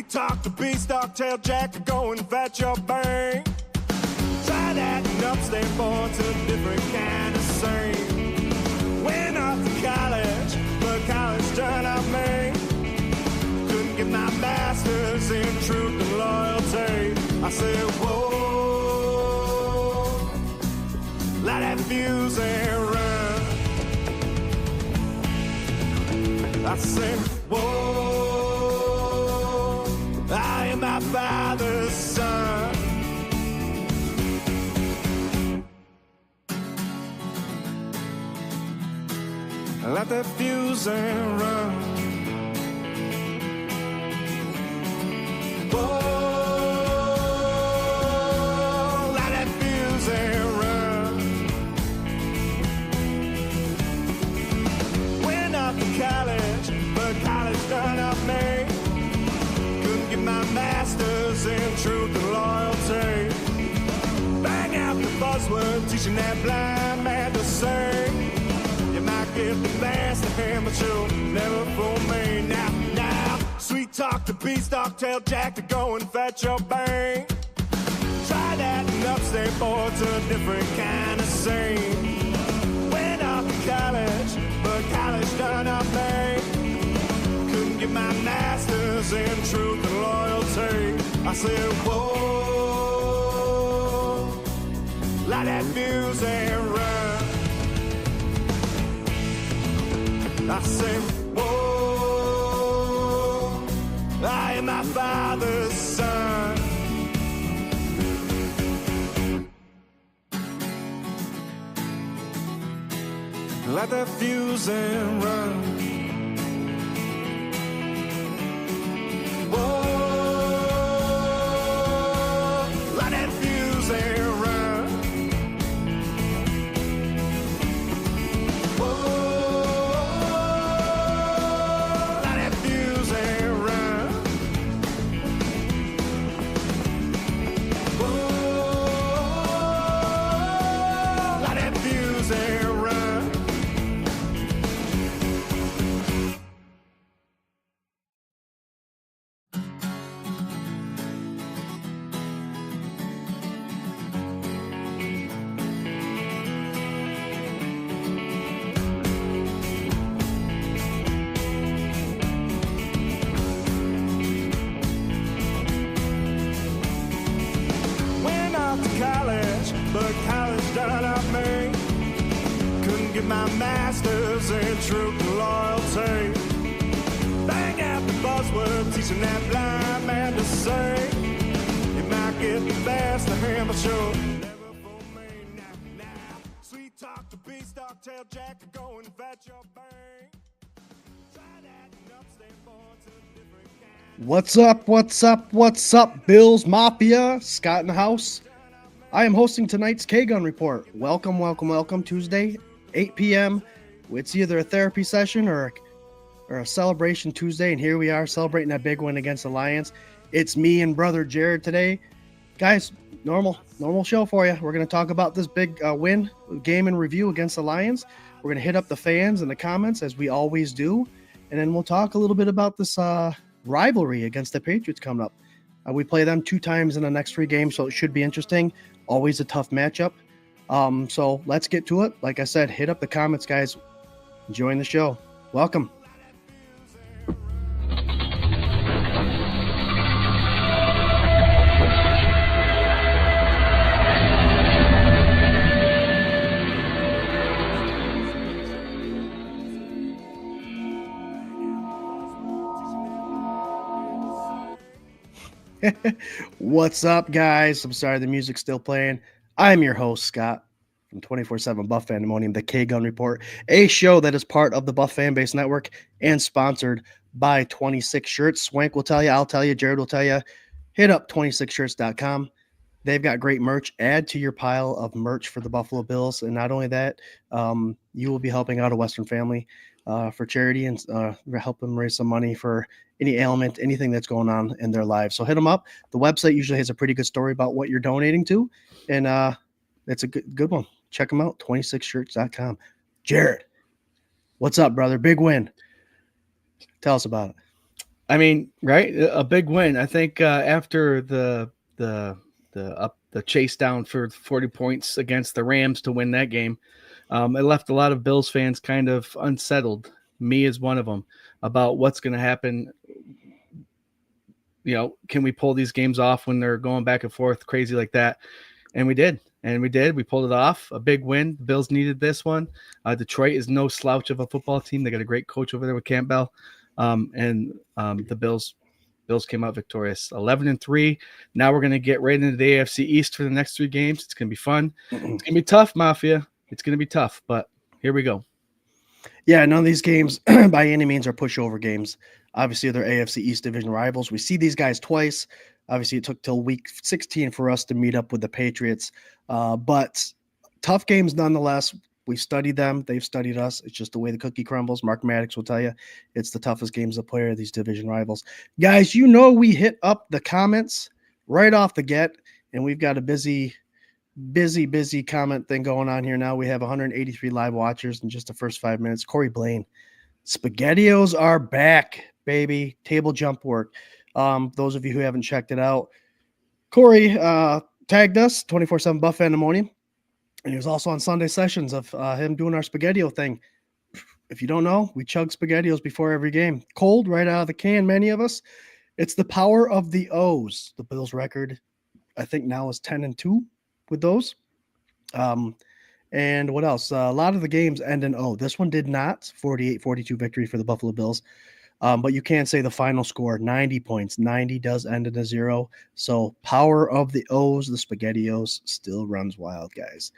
Sweet talk to beanstalk, tail jack to go and fetch your bang. Try that and upstate boy to a different kind of sing. Went off to college, but college turned out me. Couldn't get my master's in truth and loyalty. I said, whoa, light that fuse and run. I said, whoa, I am my father's son. Let that fuse and run. Whoa, let that fuse and run. Went off to college, but college done up me. Couldn't get my master's in truth and loyalty. Bang out the buzzword, teaching that blind man to sing. You might get the best of him, but you'll never fool me. Now, sweet talk to beanstalk, tail jack to go and fetch your bang. Try that and upstate boy to a different kind of scene. Went off to college, but college done up me. Couldn't get my master's in truth and loyalty. I said, whoa, light that fuse and run. I say, whoa, I am my father's son. Light that fuse and run. Whoa, light that fuse and run. Whoa. But college done up me. Couldn't get my master's in truth and loyalty. Bang out the buzzword, teaching that blind man to sing. You might get the best of him, but you'll never fool me. Now, sweet talk to beanstalk, tail jack to go and fetch your bang. Try that and upstate boy to a different kind. What's up, Bills Mafia? Scott in the house. I am hosting tonight's K-Gun Report. Welcome. Tuesday, 8 p.m. It's either a therapy session or a celebration Tuesday, and here we are celebrating that big win against the Lions. It's me and brother Jarrod today. Guys, normal show for you. We're going to talk about this big win, game in review against the Lions. We're going to hit up the fans in the comments, as we always do, and then we'll talk a little bit about this rivalry against the Patriots coming up. We play them 2 times in the next 3 games, so it should be interesting. Always a tough matchup. So let's get to it. Like I said, hit up the comments, guys. Enjoying the show. Welcome. What's up, guys? I'm sorry the music's still playing. I'm your host, Scott, from 24/7 Buff Fandemonium, the K-Gun Report, a show that is part of the Buff Fanbase Network and sponsored by 26 Shirts. Swank will tell you, I'll tell you, Jarrod will tell you. Hit up 26shirts.com. They've got great merch. Add to your pile of merch for the Buffalo Bills. And not only that, you will be helping out a Western family for charity and help them raise some money for any ailment, anything that's going on in their lives. So hit them up. The website usually has a pretty good story about what you're donating to. And it's a good one. Check them out, 26shirts.com. Jarrod, what's up, brother? Big win. Tell us about it. I mean, right? A big win. I think after the the chase down for 40 points against the Rams to win that game, it left a lot of Bills fans kind of unsettled. Me as one of them about what's going to happen. Can we pull these games off when they're going back and forth crazy like that? And we did. And we did. We pulled it off. A big win. The Bills needed this one. Detroit is no slouch of a football team. They got a great coach over there with Campbell. The Bills came out victorious, 11-3. Now we're gonna get right into the AFC East for the next 3 games. It's gonna be fun. It's gonna be tough, Mafia. It's gonna be tough, but here we go. Yeah, none of these games by any means are pushover games. Obviously, they're AFC East division rivals. We see these guys twice. Obviously, it took till week 16 for us to meet up with the Patriots, but tough games nonetheless. We studied them. They've studied us. It's just the way the cookie crumbles. Mark Maddox will tell you it's the toughest games to play are these division rivals. Guys, we hit up the comments right off the get, and we've got a busy comment thing going on here now. We have 183 live watchers in just the first 5 minutes. Corey Blaine, SpaghettiOs are back, baby. Table jump work. Those of you who haven't checked it out, Corey tagged us 24/7 Buff in the morning, and he was also on Sunday sessions of him doing our SpaghettiO thing. If you don't know, we chug SpaghettiOs before every game, cold right out of the can. Many of us. It's the power of the O's. The Bills record, I think now is 10-2 with those. And what else? A lot of the games end in O. This one did not. 48-42 victory for the Buffalo Bills. But you can't say the final score, 90 points. 90 does end in a 0. So power of the O's, the SpaghettiOs, still runs wild, guys.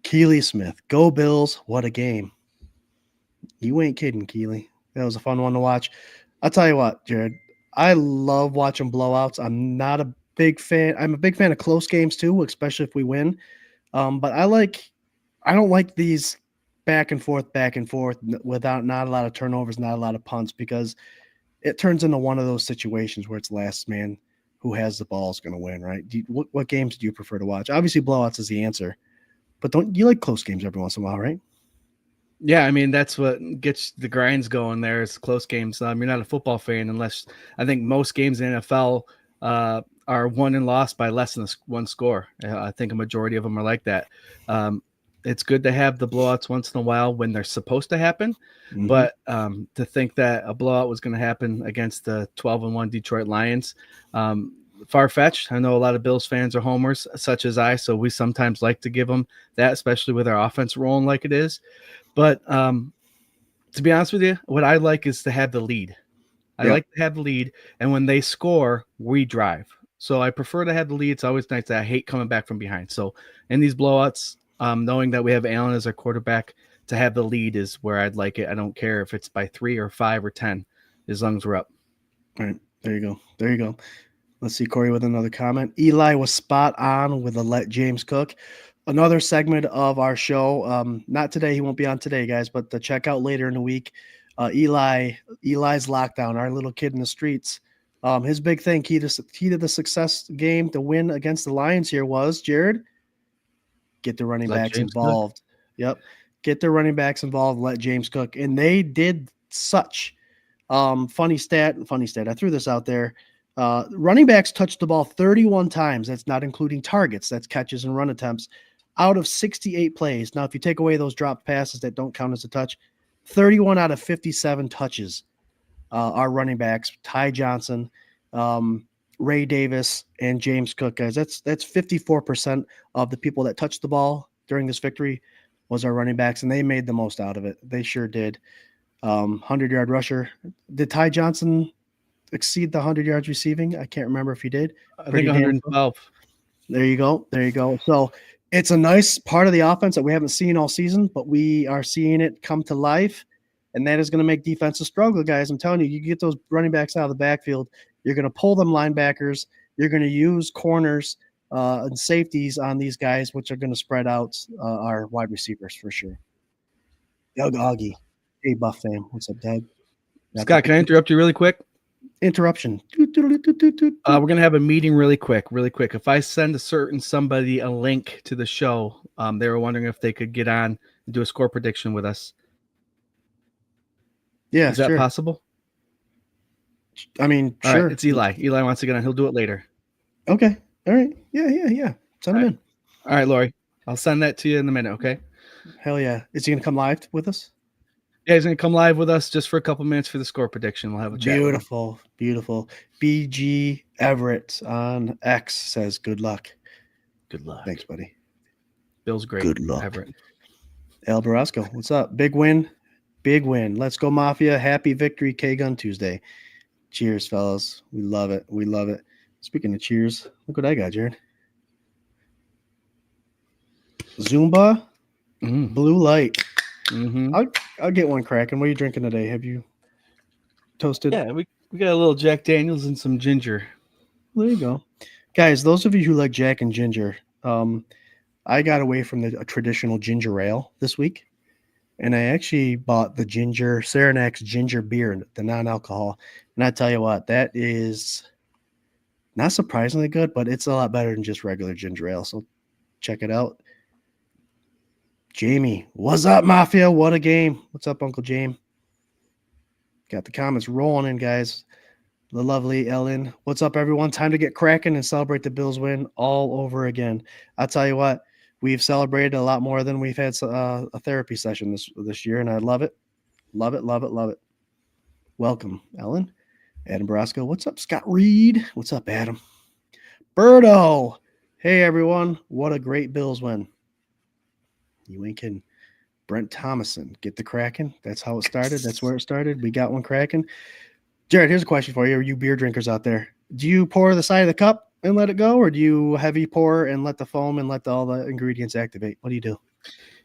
Keely Smith, go Bills. What a game. You ain't kidding, Keely. That was a fun one to watch. I'll tell you what, Jarrod, I love watching blowouts. I'm not a big fan. I'm a big fan of close games too, especially if we win. But I don't like these back and forth without not a lot of turnovers, not a lot of punts, because it turns into one of those situations where it's last man who has the ball is going to win, right? What games do you prefer to watch? Obviously, blowouts is the answer, but don't you like close games every once in a while, right? Yeah, I mean, that's what gets the grinds going there is close games. You're not a football fan unless I think most games in NFL are won and lost by less than one score. I think a majority of them are like that. It's good to have the blowouts once in a while when they're supposed to happen. Mm-hmm. But to think that a blowout was going to happen against the 12-1 Detroit Lions, far-fetched. I know a lot of Bills fans are homers, such as I, so we sometimes like to give them that, especially with our offense rolling like it is. But to be honest with you, what I like is to have the lead. I like to have the lead, and when they score, we drive. So I prefer to have the lead. It's always nice. I hate coming back from behind. So in these blowouts, knowing that we have Allen as our quarterback, to have the lead is where I'd like it. I don't care if it's by 3 or 5 or 10, as long as we're up. All right, there you go. Let's see Corey with another comment. Eli was spot on with the let James cook. Another segment of our show. Not today. He won't be on today, guys, but to check out later in the week. Eli's lockdown, our little kid in the streets. His big thing, key to the success game, to win against the Lions here was, Jarrod, get the running backs involved. Cook. Yep. Get the running backs involved, let James cook. And they did such. Funny stat. I threw this out there. Running backs touched the ball 31 times. That's not including targets. That's catches and run attempts out of 68 plays. Now, if you take away those dropped passes that don't count as a touch, 31 out of 57 touches are running backs. Ty Johnson, Ray Davis, and James Cook, guys. That's 54% of the people that touched the ball during this victory was our running backs, and they made the most out of it. They sure did. 100-yard rusher. Did Ty Johnson exceed the 100 yards receiving? I can't remember if he did. I think 112. There you go. So it's a nice part of the offense that we haven't seen all season, but we are seeing it come to life, and that is going to make defenses struggle, guys. I'm telling you, you get those running backs out of the backfield, you're going to pull them linebackers, you're going to use corners and safeties on these guys, which are going to spread out our wide receivers for sure. Doug Augie. Hey, Buff fam. What's up, Doug? Scott, can I interrupt you really quick? Interruption. We're going to have a meeting really quick. If I send somebody a link to the show, they were wondering if they could get on and do a score prediction with us. Yeah, is that possible? I mean, All sure. right, it's Eli. Eli wants to get on. He'll do it later. Okay. All right. Yeah. Send him in. All right, Lori. I'll send that to you in a minute, okay? Hell yeah. Is he gonna come live with us? Yeah, he's going to come live with us just for a couple minutes for the score prediction. We'll have a chat with him. Beautiful. BG Everett on X says good luck. Good luck. Thanks, buddy. Bill's great. Good luck. Everett. El Barasco, what's up? Big win. Let's go, Mafia. Happy victory, K-Gun Tuesday. Cheers, fellas. We love it. Speaking of cheers, look what I got, Jarrod. Zumba, blue light. Mm-hmm. I'll get one cracking. What are you drinking today? Have you toasted? Yeah, we got a little Jack Daniels and some ginger. There you go. Guys, those of you who like Jack and ginger, I got away from the traditional ginger ale this week, and I actually bought the Saranac's ginger beer, the non-alcohol. And I tell you what, that is not surprisingly good, but it's a lot better than just regular ginger ale. So check it out. Jamie, what's up, Mafia? What a game. What's up, Uncle James? Got the comments rolling in, guys. The lovely Ellen. What's up, everyone? Time to get cracking and celebrate the Bills win all over again. I'll tell you what, we've celebrated a lot more than we've had a therapy session this year, and I love it. Love it. Welcome, Ellen. Adam Brasco. What's up, Scott Reed? What's up, Adam? Birdo. Hey, everyone. What a great Bills win. You ain't kidding. Brent Thomason. Get the cracking. That's how it started. That's where it started. We got one cracking. Jarrod, here's a question for you. Are you beer drinkers out there? Do you pour the side of the cup and let it go, or do you heavy pour and let the foam and let all the ingredients activate? What do you do?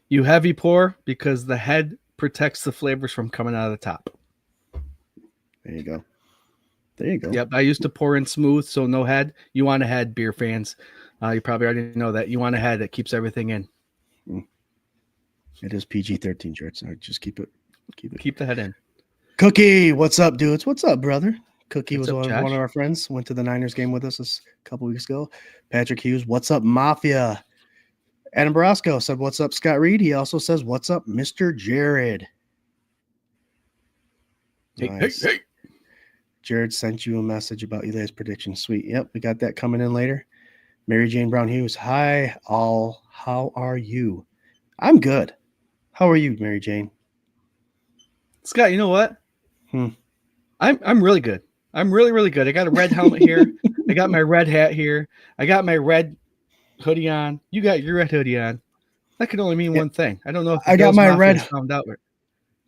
You heavy pour because the head protects the flavors from coming out of the top. There you go. Yep, I used to pour in smooth, so no head. You want a head, beer fans. You probably already know that. You want a head that keeps everything in. It is PG-13, Jarrod. So just keep the head in. Cookie, what's up, dudes? What's up, brother? Cookie What's was up, one of our friends. Went to the Niners game with us a couple weeks ago. Patrick Hughes, what's up, Mafia? Adam Barasco said, what's up, Scott Reed? He also says, what's up, Mr. Jarrod? Nice. Hey. Jarrod sent you a message about Eli's prediction. Sweet. Yep, we got that coming in later. Mary Jane Brown Hughes. Hi, all. How are you? I'm good. How are you, Mary Jane? Scott, you know what? I'm really good. I'm really, really good. I got a red helmet here. I got my red hat here. I got my red hoodie on. You got your red hoodie on. That could only mean one thing. I don't know if I got my red found out.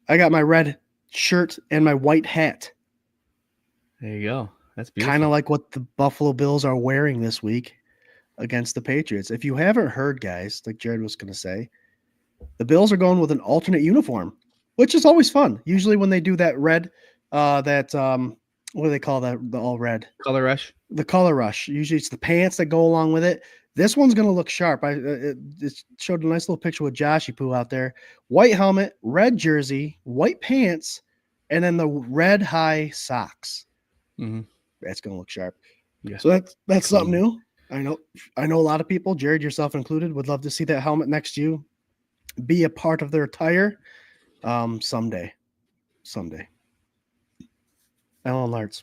I got my red shirt and my white hat. There you go. That's beautiful. Kind of like what the Buffalo Bills are wearing this week against the Patriots. If you haven't heard, guys, like Jarrod was going to say, the Bills are going with an alternate uniform, which is always fun. Usually when they do that red, what do they call that? The all red color rush. The color rush. Usually it's the pants that go along with it. This one's going to look sharp. It showed a nice little picture with Joshy Poo out there. White helmet, red jersey, white pants, and then the red high socks. Mm-hmm. That's going to look sharp. Yeah. So that's something new. I know a lot of people, Jarrod, yourself included, would love to see that helmet next to you be a part of their attire someday. Alan Lartz.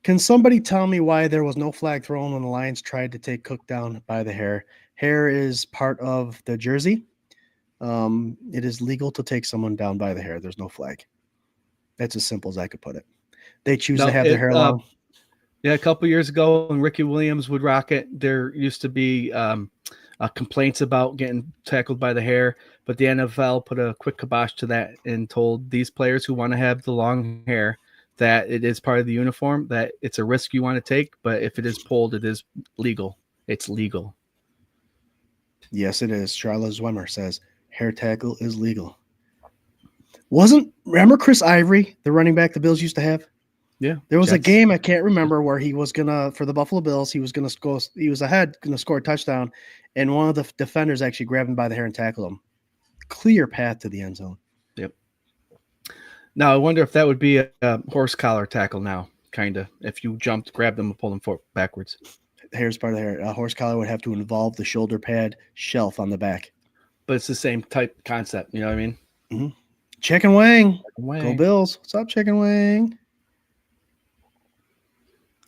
Can somebody tell me why there was no flag thrown when the Lions tried to take Cook down by the hair? Hair is part of the jersey. It is legal to take someone down by the hair. There's no flag. That's as simple as I could put it. They choose to have their hair long. Yeah, a couple years ago when Ricky Williams would rock it, there used to be complaints about getting tackled by the hair, but the NFL put a quick kibosh to that and told these players who want to have the long hair that it is part of the uniform, that it's a risk you want to take, but if it is pulled, it is legal. It's legal. Yes, it is. Charlotte Zwemmer says hair tackle is legal. Remember Chris Ivory, the running back the Bills used to have? Yeah. There was a game, I can't remember, where he was for the Buffalo Bills, he was ahead, going to score a touchdown, and one of the defenders actually grabbed him by the hair and tackled him. Clear path to the end zone. Yep. Now, I wonder if that would be a horse collar tackle now, kind of. If you jumped, grabbed them, and pulled them backwards. Hair's part of the hair. A horse collar would have to involve the shoulder pad shelf on the back. But it's the same type concept. You know what I mean? Mm-hmm. Chicken Wang. Go Bills. What's up, Chicken Wang?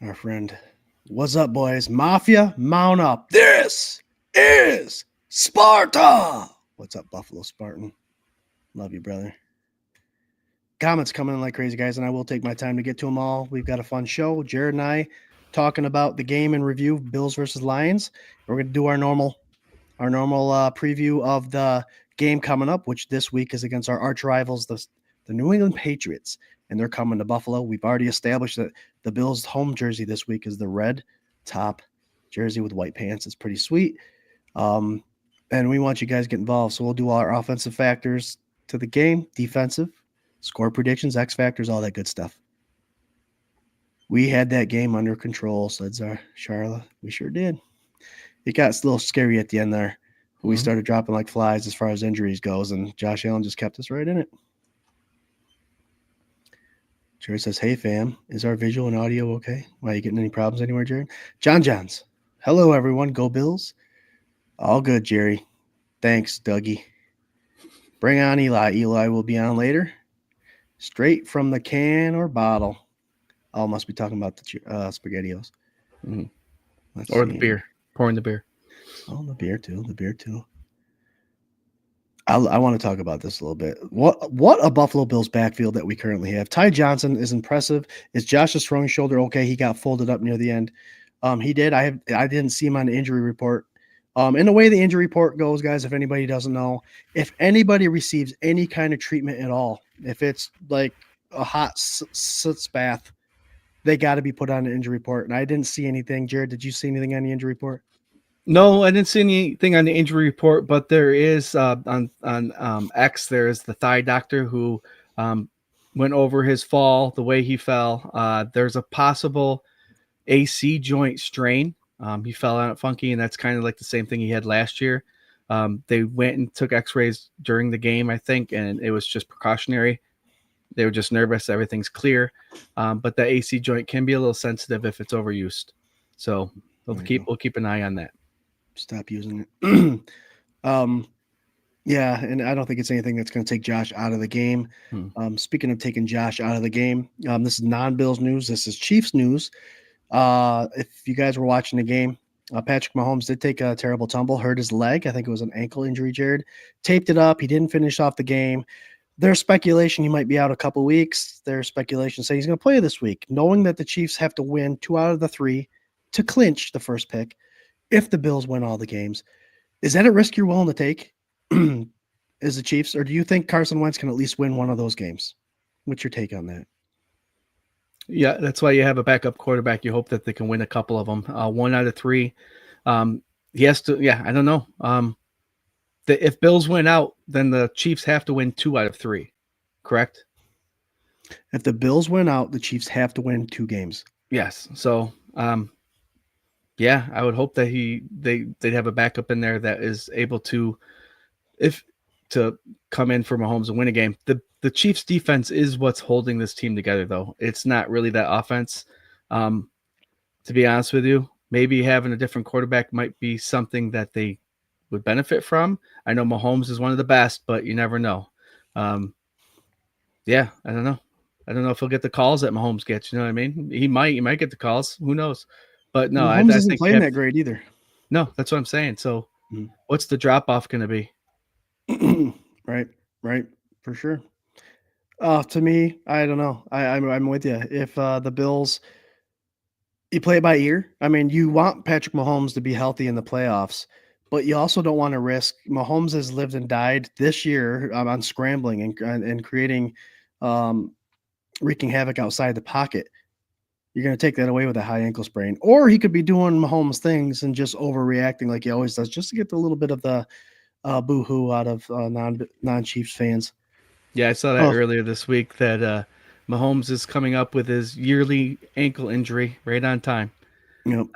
our friend. What's up, boys? Mafia, mount up. This is Sparta. What's up, Buffalo Spartan? Love you, brother. Comments coming in like crazy, guys, and I will take my time to get to them all. We've got a fun show. Jarrod and I talking about the game and review, Bills versus Lions. We're going to do our normal preview of the game coming up, which this week is against our arch rivals, the New England Patriots, and they're coming to Buffalo. We've already established that the Bills' home jersey this week is the red top jersey with white pants. It's pretty sweet. And we want you guys to get involved. So we'll do all our offensive factors to the game, defensive, score predictions, X factors, all that good stuff. We had that game under control, said Charla. We sure did. It got a little scary at the end there. We started dropping like flies as far as injuries goes, and Josh Allen just kept us right in it. Jared says, hey, fam, is our visual and audio okay? Why, you getting any problems anywhere, Jared? Johns. Hello, everyone. Go Bills. All good, Jerry. Thanks, Dougie. Bring on Eli. Eli will be on later. Straight from the can or bottle. Oh, must be talking about the SpaghettiOs. Or the beer. Pouring the beer. Oh, the beer too. I want to talk about this a little bit. What a Buffalo Bills backfield that we currently have. Ty Johnson is impressive. Is Josh's throwing shoulder okay? He got folded up near the end. He did. I didn't see him on the injury report. In the way the injury report goes, guys, if anybody doesn't know, if anybody receives any kind of treatment at all, if it's like a hot sitz bath, they got to be put on an injury report. And I didn't see anything. Jared, did you see anything on the injury report? No, I didn't see anything on the injury report, but there is on X. There is the thigh doctor who went over his fall, the way he fell. There's a possible AC joint strain. He fell on it funky, and that's kind of like the same thing he had last year. They went and took X-rays during the game, I think, and it was just precautionary. They were just nervous. Everything's clear, but the AC joint can be a little sensitive if it's overused. So we'll keep an eye on that. Stop using it. Yeah, and I don't think it's anything that's going to take Josh out of the game. Speaking of taking Josh out of the game, this is non-Bills news. This is Chiefs news. If you guys were watching the game, Patrick Mahomes did take a terrible tumble, hurt his leg. I think it was an ankle injury, Jared. Taped it up. He didn't finish off the game. There's speculation he might be out a couple weeks. There's speculation saying he's going to play this week, knowing that the Chiefs have to win 2 out of the 3 to clinch the first pick if the Bills win all the games. Is that a risk you're willing to take as the Chiefs, or do you think Carson Wentz can at least win one of those games? What's your take on that? Yeah, that's why you have a backup quarterback. You hope that they can win a couple of them. 1 out of 3. He has to. Yeah, I don't know. If Bills win out, then the Chiefs have to win 2 out of 3. Correct? If the Bills win out, the Chiefs have to win 2 games. Yes. So, yeah, I would hope that they'd have a backup in there that is able to come in for Mahomes and win a game. The Chiefs defense is what's holding this team together, though. It's not really that offense. To be honest with you, maybe having a different quarterback might be something that they would benefit from. I know Mahomes is one of the best, but you never know. Yeah, I don't know. I don't know if he'll get the calls that Mahomes gets. You know what I mean? He might get the calls. Who knows? But no, Mahomes I isn't think playing that great either. No, that's what I'm saying. So, what's the drop off going to be? Right, for sure. To me, I don't know. I'm with you. If the Bills, you play it by ear. I mean, you want Patrick Mahomes to be healthy in the playoffs, but you also don't want to risk. Mahomes has lived and died this year on scrambling and creating, wreaking havoc outside the pocket. You're going to take that away with a high ankle sprain, or he could be doing Mahomes things and just overreacting like he always does, just to get a little bit of the boo-hoo out of non-Chiefs fans. Yeah, I saw that earlier this week that Mahomes is coming up with his yearly ankle injury right on time. Yep.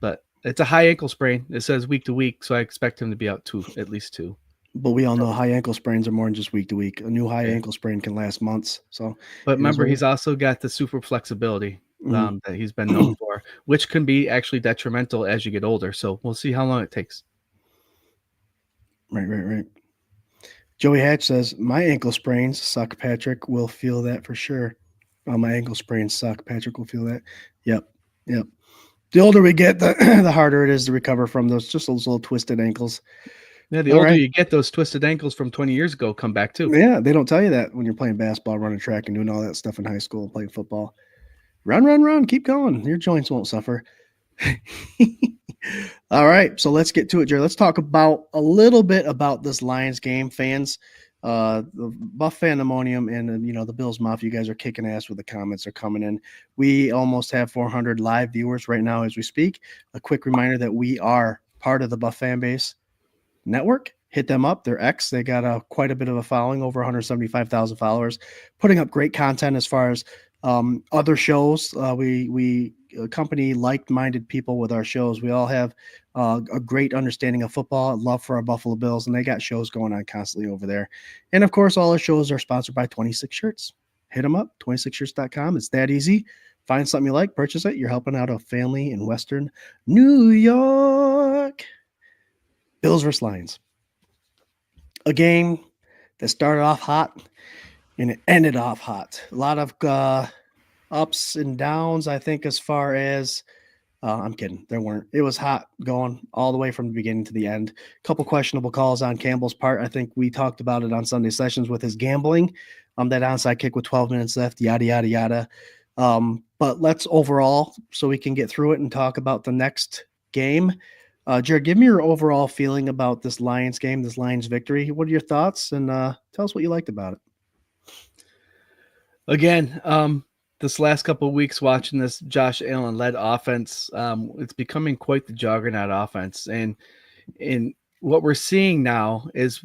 But it's a high ankle sprain. It says week to week, so I expect him to be out at least 2. But we all know high ankle sprains are more than just week to week. A new high ankle sprain can last months. So, but remember, he's also got the super flexibility that he's been known for, which can be actually detrimental as you get older. So we'll see how long it takes. Right. Joey Hatch says, my ankle sprains suck. Patrick will feel that for sure. Oh, my ankle sprains suck. Patrick will feel that. Yep. Yep. The older we get, the the harder it is to recover from those little twisted ankles. Yeah, the All older right. you get, those twisted ankles from 20 years ago come back too. Yeah, they don't tell you that when you're playing basketball, running track, and doing all that stuff in high school, playing football. Run, run, run. Keep going. Your joints won't suffer. All right, so let's get to it, Jerry. Let's talk about a little bit about this Lions game, fans. The Buff Fandemonium and the Bills Mafia, you guys are kicking ass with the comments are coming in. We almost have 400 live viewers right now as we speak. A quick reminder that we are part of the Buff fan base network. Hit them up. They're X. They got quite a bit of a following, over 175,000 followers, putting up great content as far as other shows. We accompany like-minded people with our shows. We all have a great understanding of football, love for our Buffalo Bills, and they got shows going on constantly over there. And of course, all our shows are sponsored by 26 Shirts. Hit them up, 26shirts.com. It's that easy. Find something you like, purchase it. You're helping out a family in Western New York. Bills versus Lions. A game that started off hot and it ended off hot. A lot of ups and downs, I think, as far as I'm kidding. There weren't. It was hot going all the way from the beginning to the end. A couple questionable calls on Campbell's part. I think we talked about it on Sunday sessions with his gambling. That onside kick with 12 minutes left, yada, yada, yada. But let's overall, so we can get through it and talk about the next game. Jarrod, give me your overall feeling about this Lions game, this Lions victory. What are your thoughts? And tell us what you liked about it. Again, this last couple of weeks watching this Josh Allen led offense, it's becoming quite the juggernaut offense. And what we're seeing now is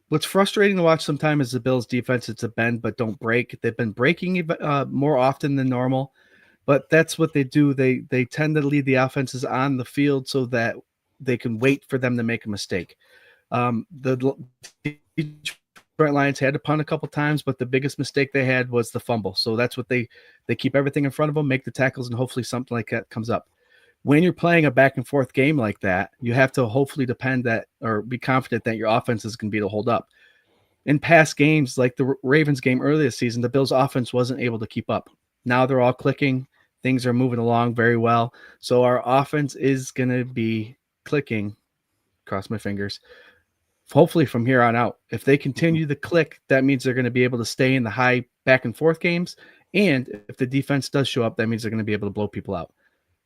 what's frustrating to watch sometimes is the Bills defense. It's a bend, but don't break. They've been breaking more often than normal, but that's what they do. They tend to lead the offenses on the field so that they can wait for them to make a mistake. The Detroit Lions had to punt a couple times, but the biggest mistake they had was the fumble. So that's what they keep everything in front of them, make the tackles, and hopefully something like that comes up. When you're playing a back and forth game like that, you have to hopefully depend that or be confident that your offense is going to be able to hold up. In past games, like the Ravens game earlier this season, the Bills offense wasn't able to keep up. Now they're all clicking. Things are moving along very well. So our offense is going to be clicking, cross my fingers, hopefully from here on out. If they continue to click, that means they're going to be able to stay in the high back and forth games. And if the defense does show up, that means they're going to be able to blow people out.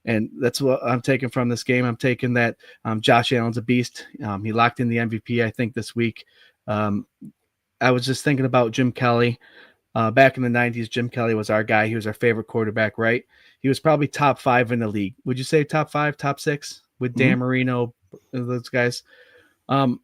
And that's what I'm taking from this game. I'm taking that Josh Allen's a beast. He locked in the MVP, I think, this week. I was just thinking about Jim Kelly. Back in the 90s, Jim Kelly was our guy. He was our favorite quarterback, right? He was probably top 5 in the league. Would you say top 5, top 6 with Dan Marino, those guys? And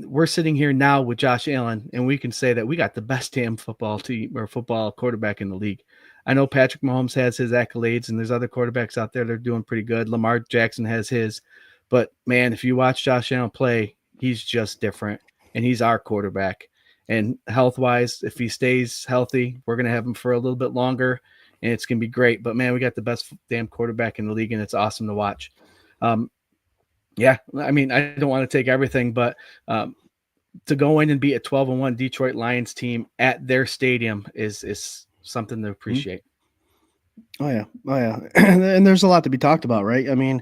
we're sitting here now with Josh Allen, and we can say that we got the best damn football team or football quarterback in the league. I know Patrick Mahomes has his accolades, and there's other quarterbacks out there that are doing pretty good. Lamar Jackson has his. But, man, if you watch Josh Allen play, he's just different, and he's our quarterback. And health-wise, if he stays healthy, we're going to have him for a little bit longer, and it's going to be great. But, man, we got the best damn quarterback in the league, and it's awesome to watch. Yeah, I mean, I don't want to take everything, but to go in and beat a 12-1 Detroit Lions team at their stadium is something to appreciate. Oh yeah, and there's a lot to be talked about, right? I mean,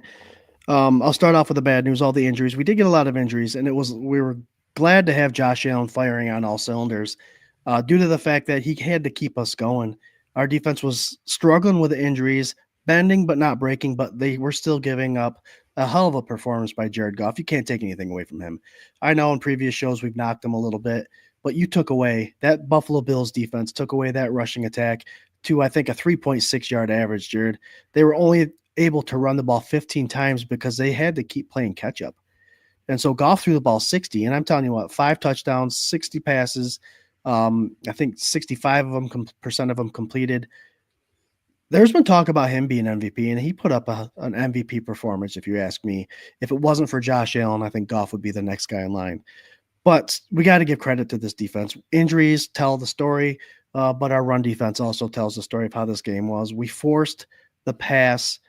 I'll start off with the bad news. All the injuries. We did get a lot of injuries, and we were glad to have Josh Allen firing on all cylinders, due to the fact that he had to keep us going. Our defense was struggling with the injuries, bending but not breaking, but they were still giving up a hell of a performance by Jared Goff. You can't take anything away from him. I know in previous shows we've knocked him a little bit, but you took away that Buffalo Bills defense, took away that rushing attack to, I think, a 3.6 yard average, Jared. They were only able to run the ball 15 times because they had to keep playing catch up. And so Goff threw the ball 60, and I'm telling you what, 5 touchdowns, 60 passes. I think 65 of them percent of them completed. There's been talk about him being MVP, and he put up an MVP performance, if you ask me. If it wasn't for Josh Allen, I think Goff would be the next guy in line. But we got to give credit to this defense. Injuries tell the story, but our run defense also tells the story of how this game was. We forced the pass,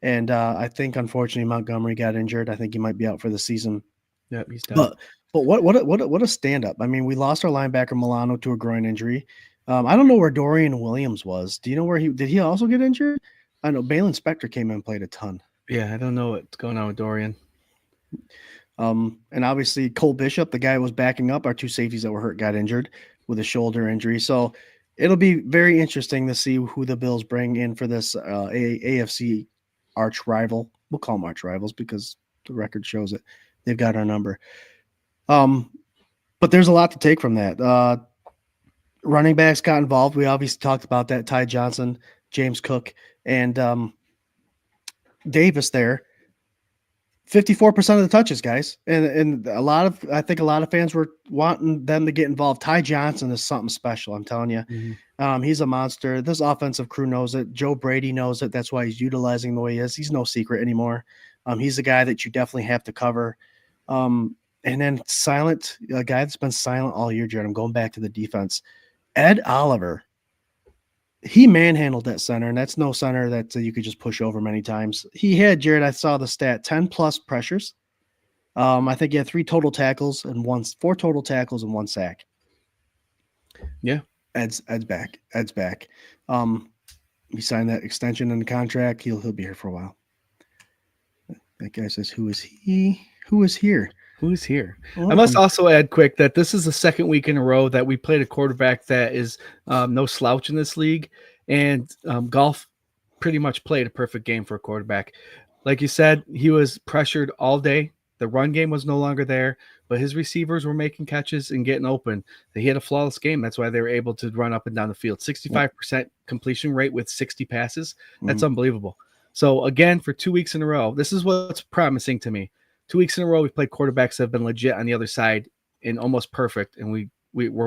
and I think, unfortunately, Montgomery got injured. I think he might be out for the season. Yeah, he's done. But what a stand-up. I mean, we lost our linebacker Milano to a groin injury. I don't know where Dorian Williams was. Do you know where did he also get injured? I know Balin Spector came in and played a ton. Yeah, I don't know what's going on with Dorian. And obviously Cole Bishop, the guy who was backing up our two safeties that were hurt, got injured with a shoulder injury. So it'll be very interesting to see who the Bills bring in for this AFC arch rival. We'll call them arch rivals because the record shows it. They've got our number. But there's a lot to take from that. Running backs got involved. We obviously talked about that. Ty Johnson, James Cook, and Davis there. 54% of the touches, guys. And I think a lot of fans were wanting them to get involved. Ty Johnson is something special, I'm telling you. Mm-hmm. He's a monster. This offensive crew knows it. Joe Brady knows it. That's why he's utilizing the way he is. He's no secret anymore. He's a guy that you definitely have to cover. And then a guy that's been silent all year, Jared. I'm going back to the defense. Ed Oliver. He manhandled that center, and that's no center that you could just push over many times. He had, Jared, I saw the stat, 10 plus pressures. I think he had 4 total tackles and 1 sack. Yeah. Ed's back. Ed's back. He signed that extension in the contract. He'll be here for a while. That guy says, who is he? Who is here? Who's here? I must also add quick that this is the second week in a row that we played a quarterback that is no slouch in this league. And Golf pretty much played a perfect game for a quarterback. Like you said, he was pressured all day. The run game was no longer there, but his receivers were making catches and getting open. He had a flawless game. That's why they were able to run up and down the field. 65% completion rate with 60 passes. That's unbelievable. So again, for 2 weeks in a row, this is what's promising to me. 2 weeks in a row, we've played quarterbacks that have been legit on the other side and almost perfect, and we're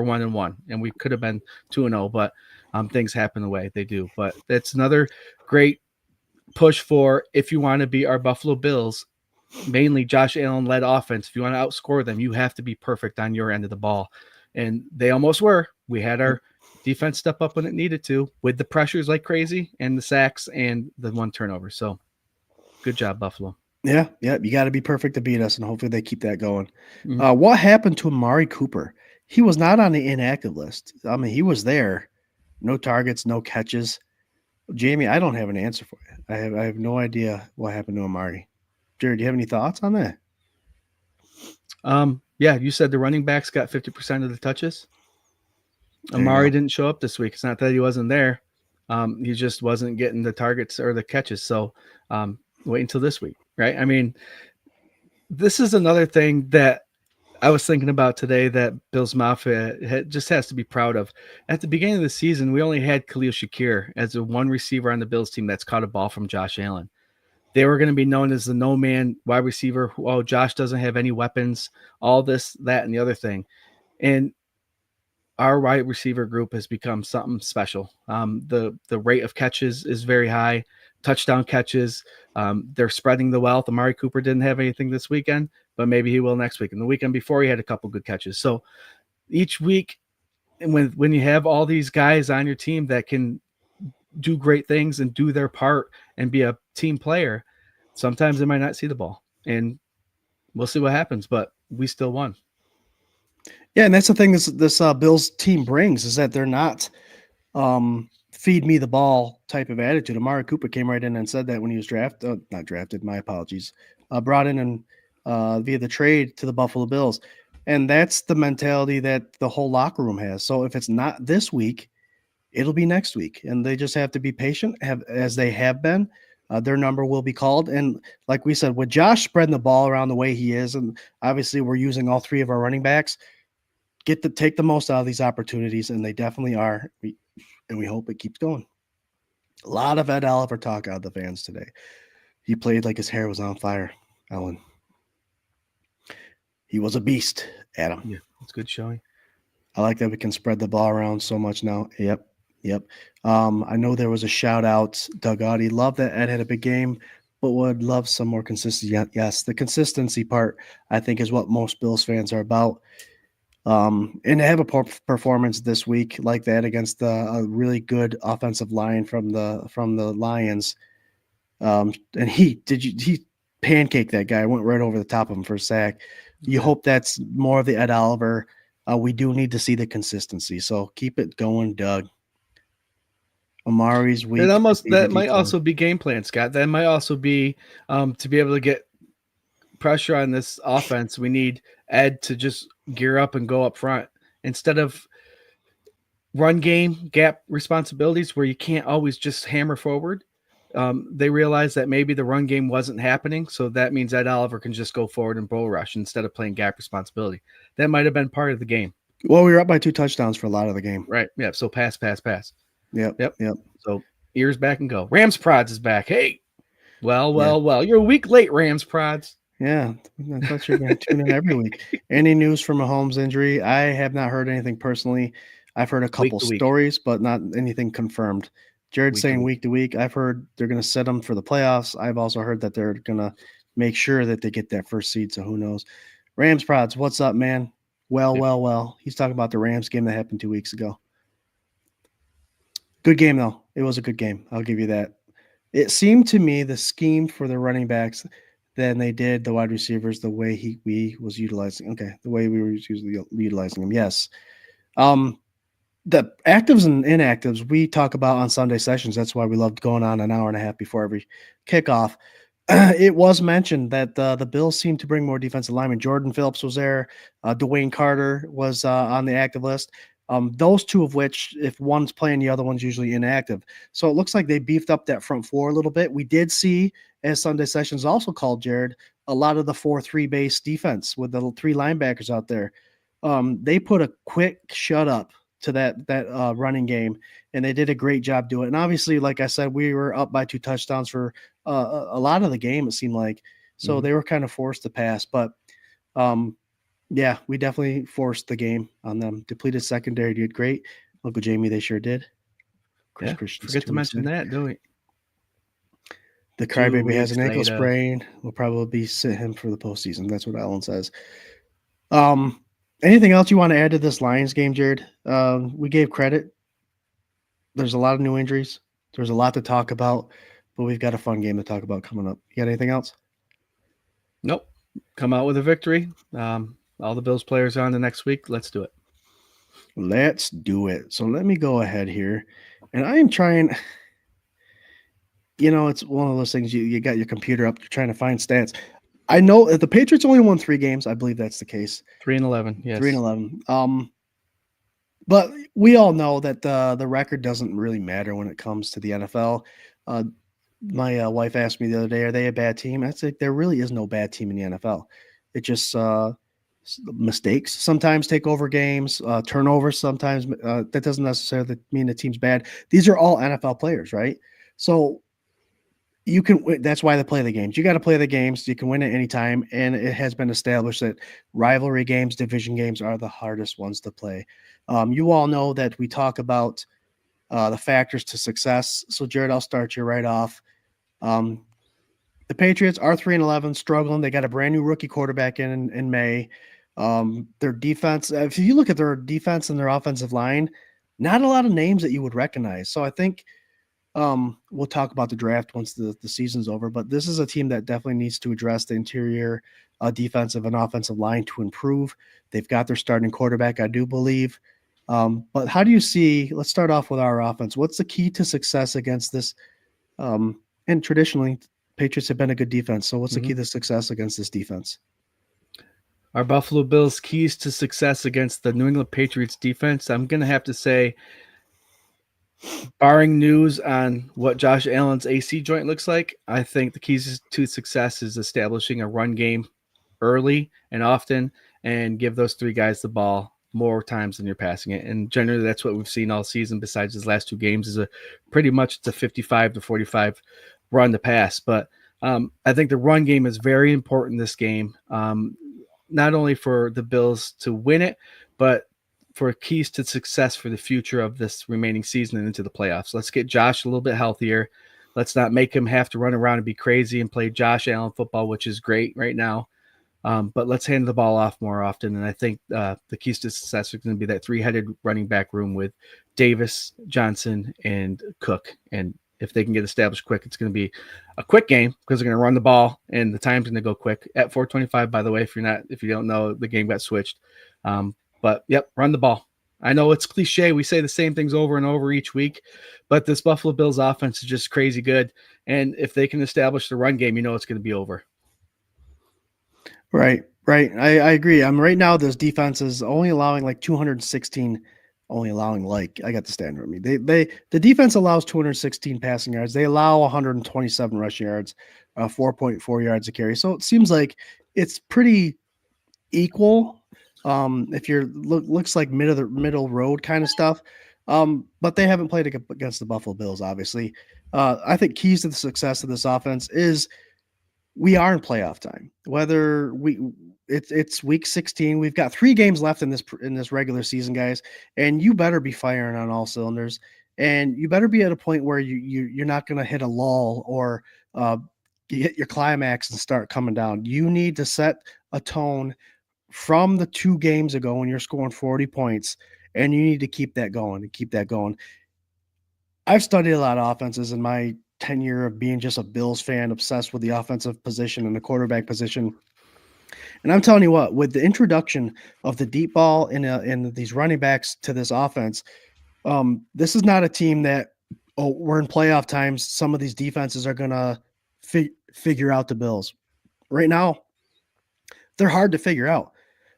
1-1, and we could have been 2-0, but things happen the way they do. But it's another great push for if you want to be our Buffalo Bills, mainly Josh Allen-led offense. If you want to outscore them, you have to be perfect on your end of the ball, and they almost were. We had our defense step up when it needed to with the pressures like crazy and the sacks and the 1 turnover. So good job, Buffalo. Yeah. You got to be perfect to beat us, and hopefully they keep that going. What happened to Amari Cooper? He was not on the inactive list. I mean, he was there. No targets, no catches. Jamie, I don't have an answer for you. I have no idea what happened to Amari. Jared, do you have any thoughts on that? Yeah, you said the running backs got 50% of the touches. Amari didn't show up this week. It's not that he wasn't there. He just wasn't getting the targets or the catches. So wait until this week. Right. I mean, this is another thing that I was thinking about today that Bills Mafia just has to be proud of. At the beginning of the season, we only had Khalil Shakir as the one receiver on the Bills team that's caught a ball from Josh Allen. They were going to be known as the no-man wide receiver. Oh, Josh doesn't have any weapons, all this, that, and the other thing. And our wide receiver group has become something special. The rate of catches is very high. Touchdown catches. They're spreading the wealth. Amari Cooper didn't have anything this weekend, but maybe he will next week. And the weekend before, he had a couple good catches. So each week, and when you have all these guys on your team that can do great things and do their part and be a team player, sometimes they might not see the ball. And we'll see what happens, but we still won. Yeah, and that's the thing this Bills team brings is that they're not feed me the ball type of attitude. Amari Cooper came right in and said that when he was not drafted, my apologies, brought in and via the trade to the Buffalo Bills. And that's the mentality that the whole locker room has. So if it's not this week, it'll be next week. And they just have to be patient as they have been. Their number will be called. And like we said, with Josh spreading the ball around the way he is, and obviously we're using all 3 of our running backs, take the most out of these opportunities, and they definitely are. And we hope it keeps going. A lot of Ed Oliver talk out of the fans today. He played like his hair was on fire, Ellen. He was a beast, Adam. Yeah, it's good showing. I like that we can spread the ball around so much now. Yep. I know there was a shout out, Doug Audie. Love that Ed had a big game, but would love some more consistency. Yes, the consistency part, I think, is what most Bills fans are about. And to have a performance this week like that against a really good offensive line from the Lions, and he pancaked that guy, went right over the top of him for a sack. You hope that's more of the Ed Oliver We do need to see the consistency. So keep it going, Doug. Amari's weak. That might also be game plan, Scott. That might also be to be able to get pressure on this offense. We need Ed to just gear up and go up front instead of run game gap responsibilities where you can't always just hammer forward. They realized that maybe the run game wasn't happening, so that means Ed Oliver can just go forward and bull rush instead of playing gap responsibility. That might have been part of the game. Well, we were up by 2 touchdowns for a lot of the game. Right. Yeah. So pass. Yep. So ears back and go. Rams Prods is back. Hey. Well. You're a week late, Rams Prods. Yeah. I thought you were going to tune in every week. Any news from Mahomes' injury? I have not heard anything personally. I've heard a couple stories, but not anything confirmed. Jarrod's saying week to week. I've heard they're going to set them for the playoffs. I've also heard that they're going to make sure that they get that first seed. So who knows? Rams Prods, what's up, man? Well. He's talking about the Rams game that happened 2 weeks ago. Good game, though. It was a good game. I'll give you that. It seemed to me the scheme for the running backs than they did the wide receivers, the way we was utilizing. Okay, the way we were utilizing them. Yes. The actives and inactives we talk about on Sunday sessions. That's why we loved going on an hour and a half before every kickoff. It was mentioned that the Bills seemed to bring more defensive linemen. Jordan Phillips was there. Dwayne Carter was on the active list. Those two of which, if one's playing, the other one's usually inactive. So it looks like they beefed up that front four a little bit. We did see, as Sunday sessions also called, Jarrod, a lot of the 4-3 base defense with the 3 linebackers out there. They put a quick shut up to that running game, and they did a great job doing it. And obviously, like I said, we were up by 2 touchdowns for a lot of the game, it seemed like. So they were kind of forced to pass. But, yeah, we definitely forced the game on them. Depleted secondary did great. Uncle Jamie, they sure did. Forget to mention that, do we? The crybaby has an ankle sprain. We'll probably sit him for the postseason. That's what Alan says. Anything else you want to add to this Lions game, Jarrod? We gave credit. There's a lot of new injuries. There's a lot to talk about, but we've got a fun game to talk about coming up. You got anything else? Nope. Come out with a victory. All the Bills players are on the next week. Let's do it. Let's do it. So let me go ahead here. And I am trying, it's one of those things you got your computer up, you're trying to find stats. I know that the Patriots only won 3 games. I believe that's the case. 3-11, yes. 3-11. But we all know that the record doesn't really matter when it comes to the NFL. My wife asked me the other day, are they a bad team? I said, there really is no bad team in the NFL. It just mistakes sometimes take over games, turnovers sometimes. That doesn't necessarily mean the team's bad. These are all NFL players, right? So that's why they play the games. You got to play the games. You can win at any time. And it has been established that rivalry games, division games are the hardest ones to play. You all know that we talk about the factors to success. So Jarrod, I'll start you right off. The Patriots are 3-11, struggling. They got a brand new rookie quarterback in May. Their defense, if you look at their defense and their offensive line, not a lot of names that you would recognize. So I think we'll talk about the draft once the season's over, but this is a team that definitely needs to address the interior defensive and offensive line to improve. They've got their starting quarterback, I do believe. But how do you see, let's start off with our offense. What's the key to success against this? And traditionally, Patriots have been a good defense. So what's the key to success against this defense? Our Buffalo Bills' keys to success against the New England Patriots defense, I'm going to have to say, barring news on what Josh Allen's AC joint looks like, I think the keys to success is establishing a run game early and often and give those 3 guys the ball more times than you're passing it. And generally that's what we've seen all season besides his last 2 games is pretty much it's a 55 to 45 run to pass. But I think the run game is very important in this game, not only for the Bills to win it, but for keys to success for the future of this remaining season and into the playoffs. Let's get Josh a little bit healthier. Let's not make him have to run around and be crazy and play Josh Allen football, which is great right now. But let's hand the ball off more often. And I think the keys to success are going to be that 3-headed running back room with Davis, Johnson, and Cook. And if they can get established quick, it's going to be a quick game because they're going to run the ball and the time's going to go quick at 4:25. By the way, if you don't know, the game got switched. But yep, run the ball. I know it's cliche. We say the same things over and over each week, but this Buffalo Bills offense is just crazy good. And if they can establish the run game, it's going to be over. Right. I agree. Right now this defense is only allowing like 216. Only allowing I got the standard with me. The defense allows 216 passing yards. They allow 127 rushing yards, 4.4 yards a carry. So it seems like it's pretty equal. If you're looks like middle road kind of stuff. But they haven't played against the Buffalo Bills, obviously. I think keys to the success of this offense is we are in playoff time. Whether it's week 16, we've got 3 games left in this regular season, guys, and you better be firing on all cylinders, and you better be at a point where you're not going to hit a lull or hit your climax and start coming down. You need to set a tone from the 2 games ago when you're scoring 40 points, and you need to keep that going and keep that going. I've studied a lot of offenses in my tenure of being just a Bills fan, obsessed with the offensive position and the quarterback position. And I'm telling you what, with the introduction of the deep ball and these running backs to this offense, this is not a team that, we're in playoff times, some of these defenses are going to figure out the Bills. Right now, they're hard to figure out.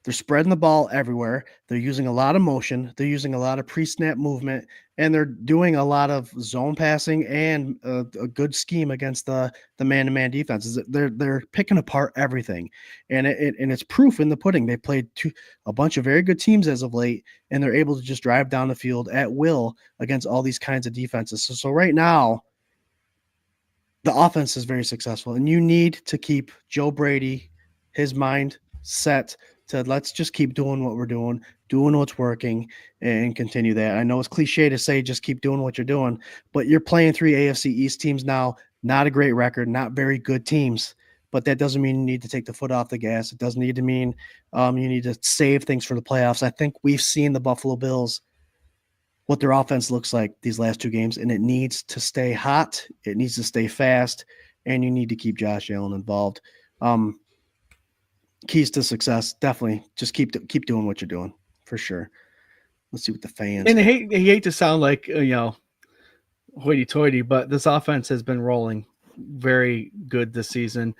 They're spreading the ball everywhere. They're using a lot of motion. They're using a lot of pre-snap movement, and they're doing a lot of zone passing and a good scheme against the man-to-man defenses. They're picking apart everything, and it's proof in the pudding. They played a bunch of very good teams as of late, and they're able to just drive down the field at will against all these kinds of defenses. So right now, the offense is very successful, and you need to keep Joe Brady, his mind set to let's just keep doing what we're doing what's working, and continue that. I know it's cliche to say just keep doing what you're doing, but you're playing 3 AFC East teams now, not a great record, not very good teams, but that doesn't mean you need to take the foot off the gas. It doesn't need to mean you need to save things for the playoffs. I think we've seen the Buffalo Bills, what their offense looks like these last 2 games, and it needs to stay hot. It needs to stay fast, and you need to keep Josh Allen involved. Keys to success, definitely just keep doing what you're doing, for sure. Let's see what the fans. And I hate to sound like hoity-toity, but this offense has been rolling very good this season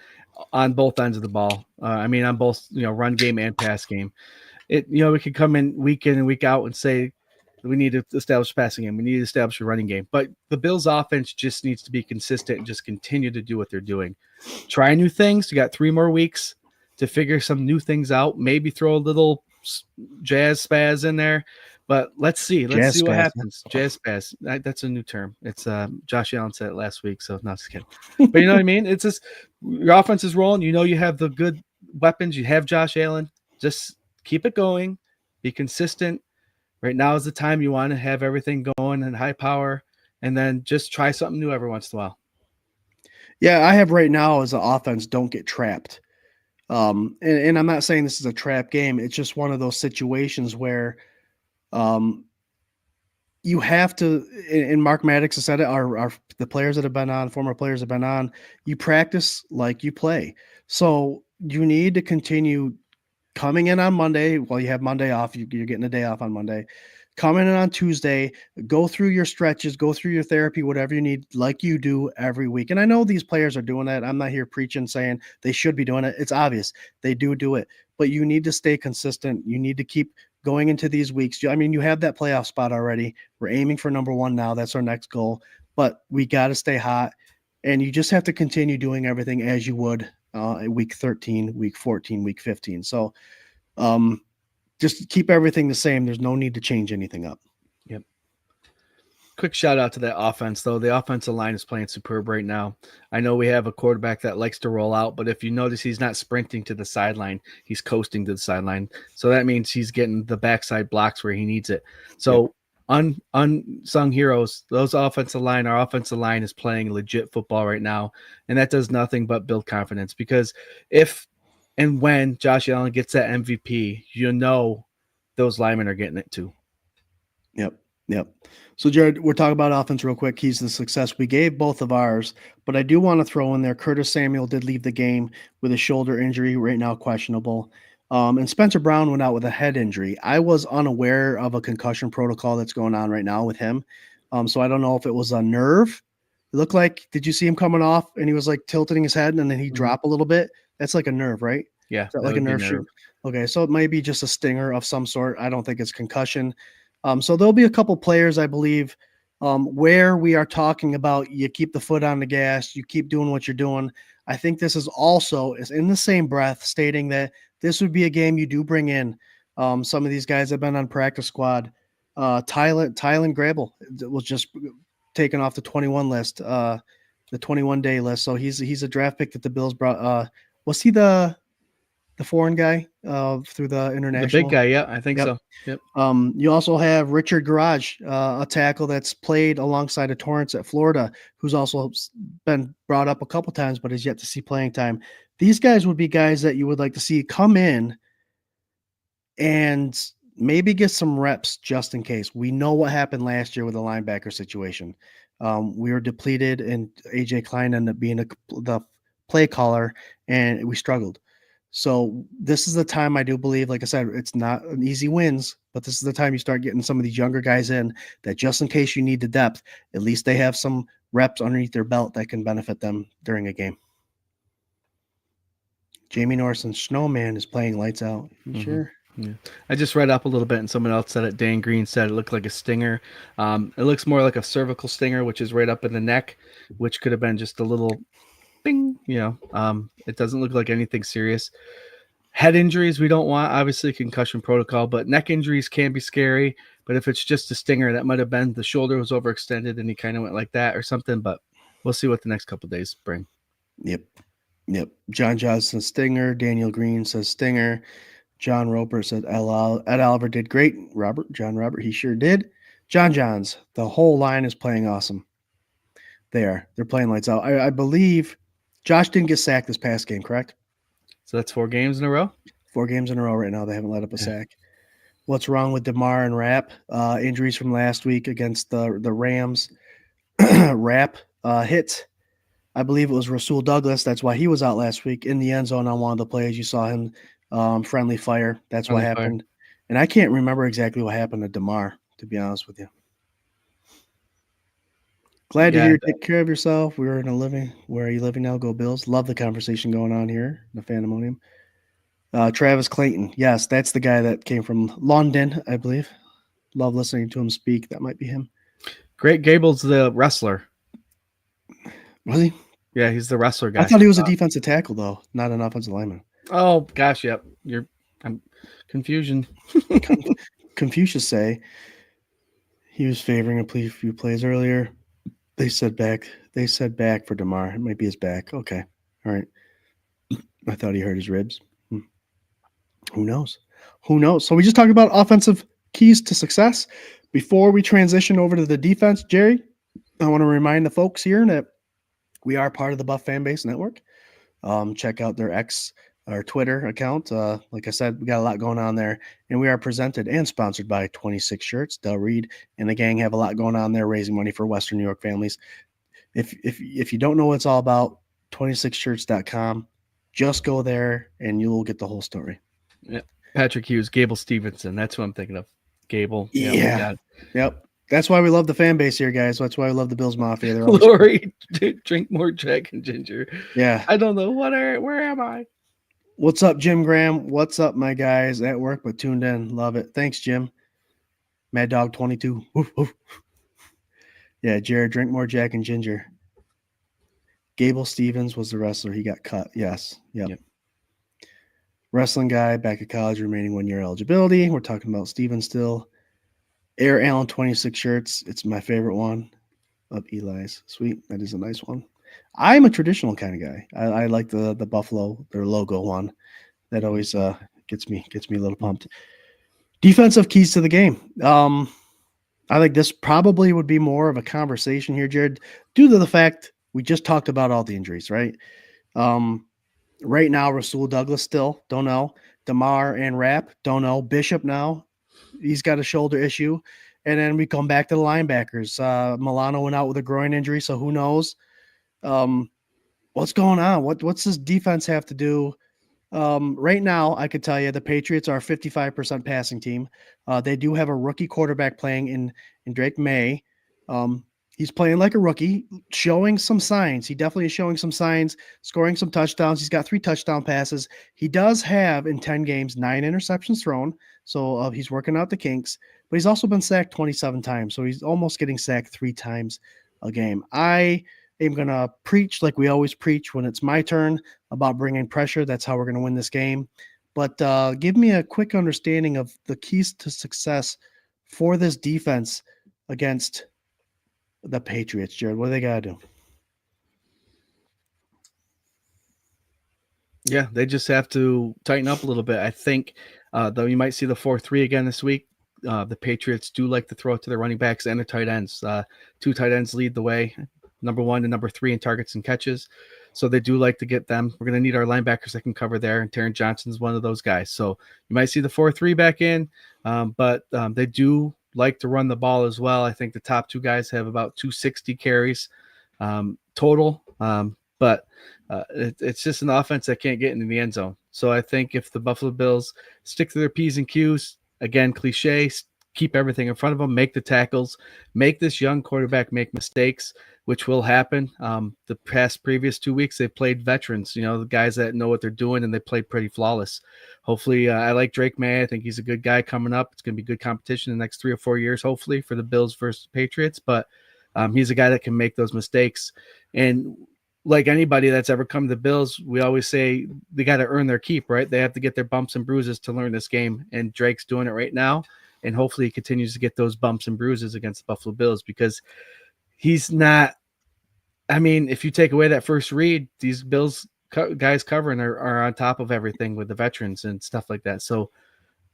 on both ends of the ball. On both run game and pass game. We could come in and week out and say we need to establish passing game, we need to establish a running game, but the Bills offense just needs to be consistent and just continue to do what they're doing. Try new things. You got 3 more weeks to figure some new things out, maybe throw a little jazz spaz in there, but let's see what happens. Jazz spaz, that's a new term. It's Josh Allen said it last week, so not just kidding. But you know what I mean? It's just your offense is rolling. You have the good weapons. You have Josh Allen. Just keep it going. Be consistent. Right now is the time you want to have everything going in high power, and then just try something new every once in a while. Yeah, I have right now as an offense, don't get trapped. And I'm not saying this is a trap game. It's just one of those situations where you have to, and Mark Maddox has said it, the players that have been on, former players have been on, you practice like you play. So you need to continue coming in on Monday. Well, you have Monday off. You're getting a day off on Monday. Come in on Tuesday, go through your stretches, go through your therapy, whatever you need, like you do every week. And I know these players are doing that. I'm not here preaching, saying they should be doing it. It's obvious they do it, but you need to stay consistent. You need to keep going into these weeks. You have that playoff spot already. We're aiming for number 1 now. That's our next goal, but we got to stay hot, and you just have to continue doing everything as you would week 13, week 14, week 15. So, just keep everything the same. There's no need to change anything up. Yep. Quick shout out to that offense, though. The offensive line is playing superb right now. I know we have a quarterback that likes to roll out, but if you notice, he's not sprinting to the sideline. He's coasting to the sideline. So that means he's getting the backside blocks where he needs it. So unsung heroes, our offensive line is playing legit football right now. And that does nothing but build confidence, because if and when Josh Allen gets that MVP, those linemen are getting it too. Yep. So, Jarrod, we're talking about offense real quick. Keys to success. We gave both of ours, but I do want to throw in there, Curtis Samuel did leave the game with a shoulder injury, right now questionable. And Spencer Brown went out with a head injury. I was unaware of a concussion protocol that's going on right now with him. So I don't know if it was a nerve. It looked like, did you see him coming off and he was like tilting his head and then he dropped a little bit? That's like a nerve, right? Yeah, Is that that like a would be nerve shoot? nerve. Okay, so it might be just a stinger of some sort. I don't think it's concussion. So there'll be a couple players, I believe, where we are talking about you keep the foot on the gas, you keep doing what you're doing. I think this is in the same breath stating that this would be a game you do bring in. Some of these guys have been on practice squad. Tylen Grable was just taken off the 21 list, the 21-day list. So he's a draft pick that the Bills brought. Was he the foreign guy through the international? The big guy, yeah, I think Yep. so. Yep. You also have Richard Garage, a tackle that's played alongside of Torrance at Florida, who's also been brought up a couple times, but has yet to see playing time. These guys would be guys that you would like to see come in and maybe get some reps just in case. We know what happened last year with the linebacker situation. We were depleted, and AJ Klein ended up being the play caller, and we struggled. So this is the time I do believe, like I said, it's not an easy wins, but this is the time you start getting some of these younger guys in that just in case you need the depth, at least they have some reps underneath their belt that can benefit them during a game. Jamie Norson, Snowman is playing lights out. Sure. Yeah. I just read up a little bit, and someone else said it. Dan Green said it looked like a stinger. It looks more like a cervical stinger, which is right up in the neck, which could have been just a little bing. It doesn't look like anything serious. Head injuries we don't want, obviously concussion protocol, but neck injuries can be scary. But if it's just a stinger, that might have been the shoulder was overextended and he kind of went like that or something. But we'll see what the next couple of days bring. Yep. John Johnson, stinger. Daniel Green says stinger. John Roper said Ed Oliver did great. John Robert, he sure did. John Johns, the whole line is playing awesome. They're playing lights out. I believe Josh didn't get sacked this past game, correct? So that's 4 games in a row? 4 games in a row right now. They haven't let up a sack. What's wrong with DeMar and Rapp? Injuries from last week against the Rams. Rapp hit. I believe it was Rasul Douglas. That's why he was out last week in the end zone on one of the plays. You saw him friendly fire. That's what happened. And I can't remember exactly what happened to DeMar, to be honest with you. Glad to hear you take care of yourself. We're in a living. Where are you living now? Go Bills. Love the conversation going on here. The Phantomonium. Travis Clayton. Yes, that's the guy that came from London, I believe. Love listening to him speak. That might be him. Great Gable's the wrestler. Was he? Yeah, he's the wrestler guy. I thought he was a defensive tackle, though, not an offensive lineman. Oh, gosh, yep. I'm confusion. Confucius say he was favoring a few plays earlier. They said back for DeMar. It might be his back. Okay. All right. I thought he hurt his ribs. Who knows? So we just talked about offensive keys to success. Before we transition over to the defense, Jerry, I want to remind the folks here that we are part of the Buff Fan Base Network. Check out their Twitter account. Like I said, we got a lot going on there, and we are presented and sponsored by 26 Shirts. Del Reed and the gang have a lot going on there, raising money for Western New York families. If you don't know what it's all about, 26shirts.com. Just go there, and you will get the whole story. Yeah. Patrick Hughes, Gable Stevenson. That's what I'm thinking of. Gable. Yeah. Yep. That's why we love the fan base here, guys. That's why we love the Bills Mafia. They're Lori, drink more Jack and Ginger. Yeah. I don't know. Where am I? What's up, Jim Graham? What's up, my guys? At work, but tuned in. Love it. Thanks, Jim. Mad Dog 22. Woof, woof. Yeah, Jared, drink more Jack and Ginger. Gable Stevens was the wrestler. He got cut. Yes. Yep. Wrestling guy, back at college, remaining 1 year eligibility. We're talking about Stevens still. Air Allen 26 Shirts. It's my favorite one of Eli's. Sweet. That is a nice one. I'm a traditional kind of guy. I like the Buffalo, their logo one. That always gets me a little pumped. Defensive keys to the game. I think this probably would be more of a conversation here, Jared, due to the fact we just talked about all the injuries, right? Right now, Rasul Douglas still don't know. DeMar and Rapp don't know. Bishop now, he's got a shoulder issue. And then we come back to the linebackers. Milano went out with a groin injury, so who knows? What's going on? What's this defense have to do Right now, I could tell you the Patriots are a 55% passing team. They do have a rookie quarterback playing in Drake May. Um, he's playing like a rookie, showing some signs. He definitely is showing some signs, scoring some touchdowns. He's got 3 touchdown passes. He does have in 10 games 9 interceptions thrown, so he's working out the kinks. But he's also been sacked 27 times, so he's almost getting sacked 3 times a game. I am gonna preach like we always preach when it's my turn about bringing pressure. That's how we're going to win this game. But give me a quick understanding of the keys to success for this defense against the Patriots, Jarrod. What do they got to do? Yeah, they just have to tighten up a little bit. I think, though, you might see the 4-3 again this week. The Patriots do like to throw it to their running backs and their tight ends. 2 tight ends lead the way, number 1 and number 3 in targets and catches. So they do like to get them. We're going to need our linebackers that can cover there, and Taron Johnson's one of those guys. So you might see the 4-3 back in, but they do like to run the ball as well. I think the top 2 guys have about 260 carries total, but it's just an offense that can't get into the end zone. So I think if the Buffalo Bills stick to their P's and Q's, again, cliche, keep everything in front of them, make the tackles, make this young quarterback make mistakes, which will happen. The previous 2 weeks, they've played veterans, the guys that know what they're doing, and they played pretty flawless. Hopefully, I like Drake May. I think he's a good guy coming up. It's going to be good competition in the next 3 or 4 years, hopefully, for the Bills versus Patriots. But he's a guy that can make those mistakes. And like anybody that's ever come to the Bills, we always say they got to earn their keep, right? They have to get their bumps and bruises to learn this game. And Drake's doing it right now. And hopefully he continues to get those bumps and bruises against the Buffalo Bills, because he's not, if you take away that first read, these Bills guys covering are on top of everything with the veterans and stuff like that. So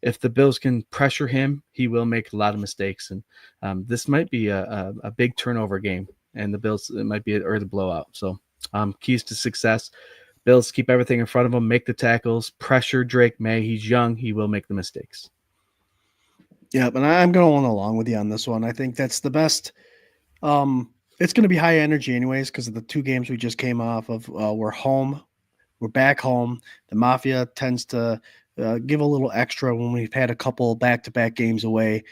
if the Bills can pressure him, he will make a lot of mistakes. And this might be a big turnover game, and the Bills, it might be an early blowout. So keys to success: Bills keep everything in front of them, make the tackles, pressure Drake May. He's young. He will make the mistakes. Yeah, but I'm going along with you on this one. I think that's the best. It's going to be high energy anyways, because of the 2 games we just came off of. We're home. We're back home. The Mafia tends to give a little extra when we've had a couple back-to-back games away.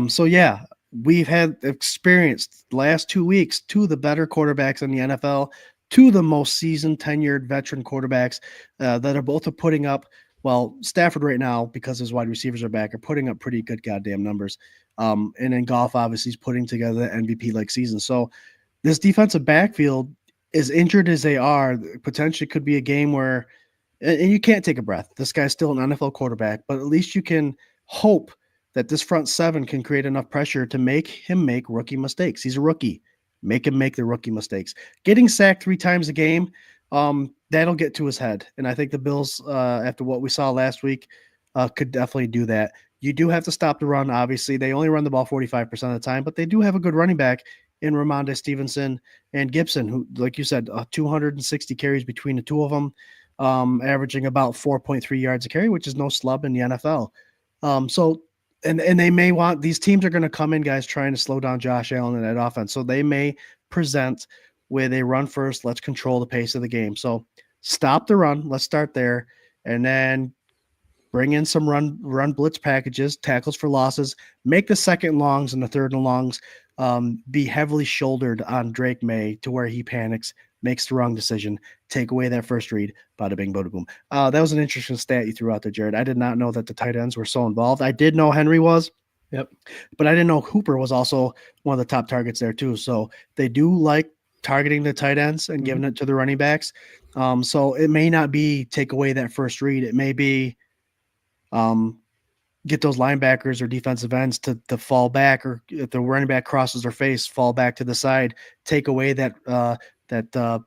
So, yeah, we've had experienced the last 2 weeks 2 of the better quarterbacks in the NFL, 2 of the most seasoned, tenured veteran quarterbacks that are both putting up, well, Stafford right now, because his wide receivers are back, are putting up pretty good goddamn numbers. And then Goff obviously is putting together an MVP-like season. So this defensive backfield, as injured as they are, potentially could be a game where, and you can't take a breath. This guy's still an NFL quarterback, but at least you can hope that this front 7 can create enough pressure to make him make rookie mistakes. He's a rookie. Make him make the rookie mistakes. Getting sacked 3 times a game, that'll get to his head. And I think the Bills, after what we saw last week, could definitely do that. You do have to stop the run, obviously. They only run the ball 45% of the time, but they do have a good running back in Ramondre Stevenson and Gibson, who, like you said, 260 carries between the 2 of them, averaging about 4.3 yards a carry, which is no slub in the NFL. And they may want, these teams are going to come in, guys, trying to slow down Josh Allen in that offense. So they may present with a run first, let's control the pace of the game. So stop the run. Let's start there. And then bring in some run blitz packages, tackles for losses, make the second longs and the third and longs be heavily shouldered on Drake May to where he panics, makes the wrong decision, take away that first read, bada bing, bada boom. That was an interesting stat you threw out there, Jarrod. I did not know that the tight ends were so involved. I did know Henry was. Yep. But I didn't know Hooper was also one of the top targets there too. So they do like targeting the tight ends and giving it to the running backs. So it may not be take away that first read. It may be get those linebackers or defensive ends to fall back, or if the running back crosses their face, fall back to the side, take away that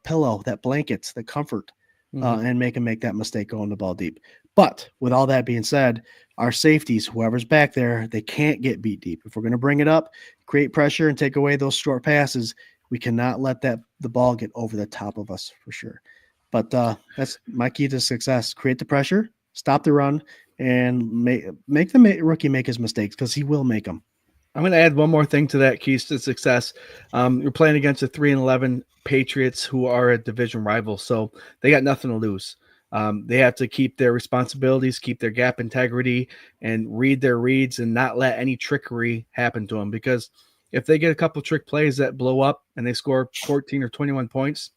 pillow, that blanket, the comfort, and make them make that mistake going the ball deep. But with all that being said, our safeties, whoever's back there, they can't get beat deep. If we're going to bring it up, create pressure, and take away those short passes, we cannot let the ball get over the top of us for sure. But that's my key to success. Create the pressure, stop the run, and make the rookie make his mistakes, because he will make them. I'm going to add one more thing to that, keys to success. You're playing against the 3-11 Patriots, who are a division rival, so they got nothing to lose. They have to keep their responsibilities, keep their gap integrity, and read their reads and not let any trickery happen to them. Because if they get a couple trick plays that blow up and they score 14 or 21 points,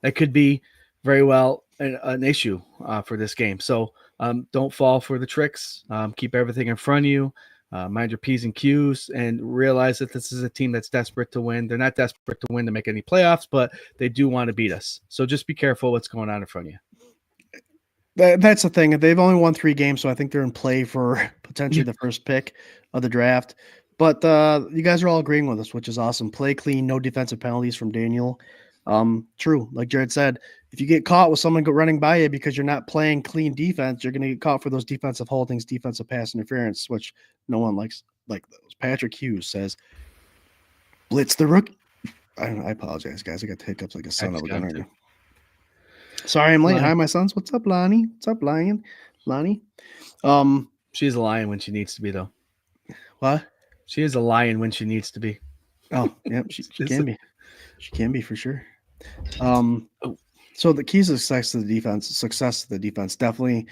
that could be very well an issue for this game. So don't fall for the tricks. Keep everything in front of you. Mind your P's and Q's, and realize that this is a team that's desperate to win. They're not desperate to win to make any playoffs, but they do want to beat us. So just be careful what's going on in front of you. That's the thing. They've only won 3 games, so I think they're in play for potentially the first pick of the draft. But you guys are all agreeing with us, which is awesome. Play clean, no defensive penalties from Daniel. True. Like Jarrod said, if you get caught with someone running by you because you're not playing clean defense, you're going to get caught for those defensive holdings, defensive pass interference, which no one likes. Like those. Patrick Hughes says, blitz the rookie. I apologize, guys. I got the hiccups like a son of a gun right now. Sorry, I'm late. Hi, my sons. What's up, Lonnie? What's up, Lion? Lonnie? She's a lion when she needs to be, though. What? She is a lion when she needs to be. Oh, yeah, she can be. She can be for sure. So the keys of success to the defense, definitely.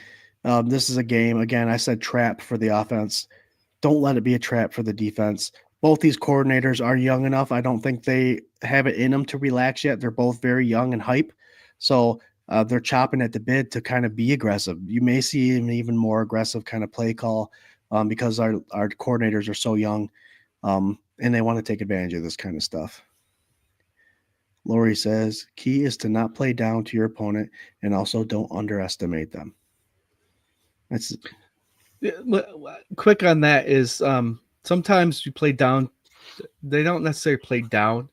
This is a game. Again, I said trap for the offense. Don't let it be a trap for the defense. Both these coordinators are young enough. I don't think they have it in them to relax yet. They're both very young and hype. So they're chopping at the bit to kind of be aggressive. You may see an even more aggressive kind of play call because our coordinators are so young and they want to take advantage of this kind of stuff. Lori says, key is to not play down to your opponent and also don't underestimate them. That's quick on that is sometimes you play down. They don't necessarily play down.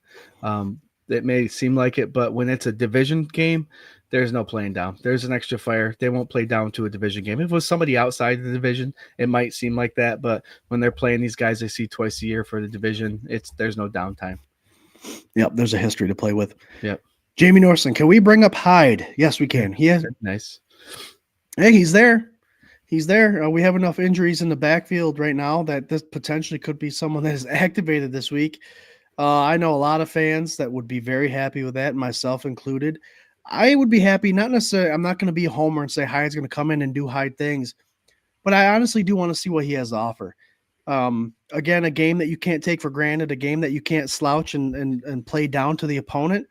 It may seem like it, but when it's a division game, there's no playing down. There's an extra fire. They won't play down to a division game. If it was somebody outside the division, it might seem like that. But when they're playing these guys they see twice a year for the division, there's no downtime. Yep, there's a history to play with. Yep. Jamie Norson, can we bring up Hyde? Yes, we can. He has nice. Hey, he's there. He's there. We have enough injuries in the backfield right now that this potentially could be someone that is activated this week. I know a lot of fans that would be very happy with that, myself included. I would be happy, not necessarily. I'm not going to be a homer and say Hyde's going to come in and do Hyde things, but I honestly do want to see what he has to offer. Again, a game that you can't take for granted, a game that you can't slouch and play down to the opponent,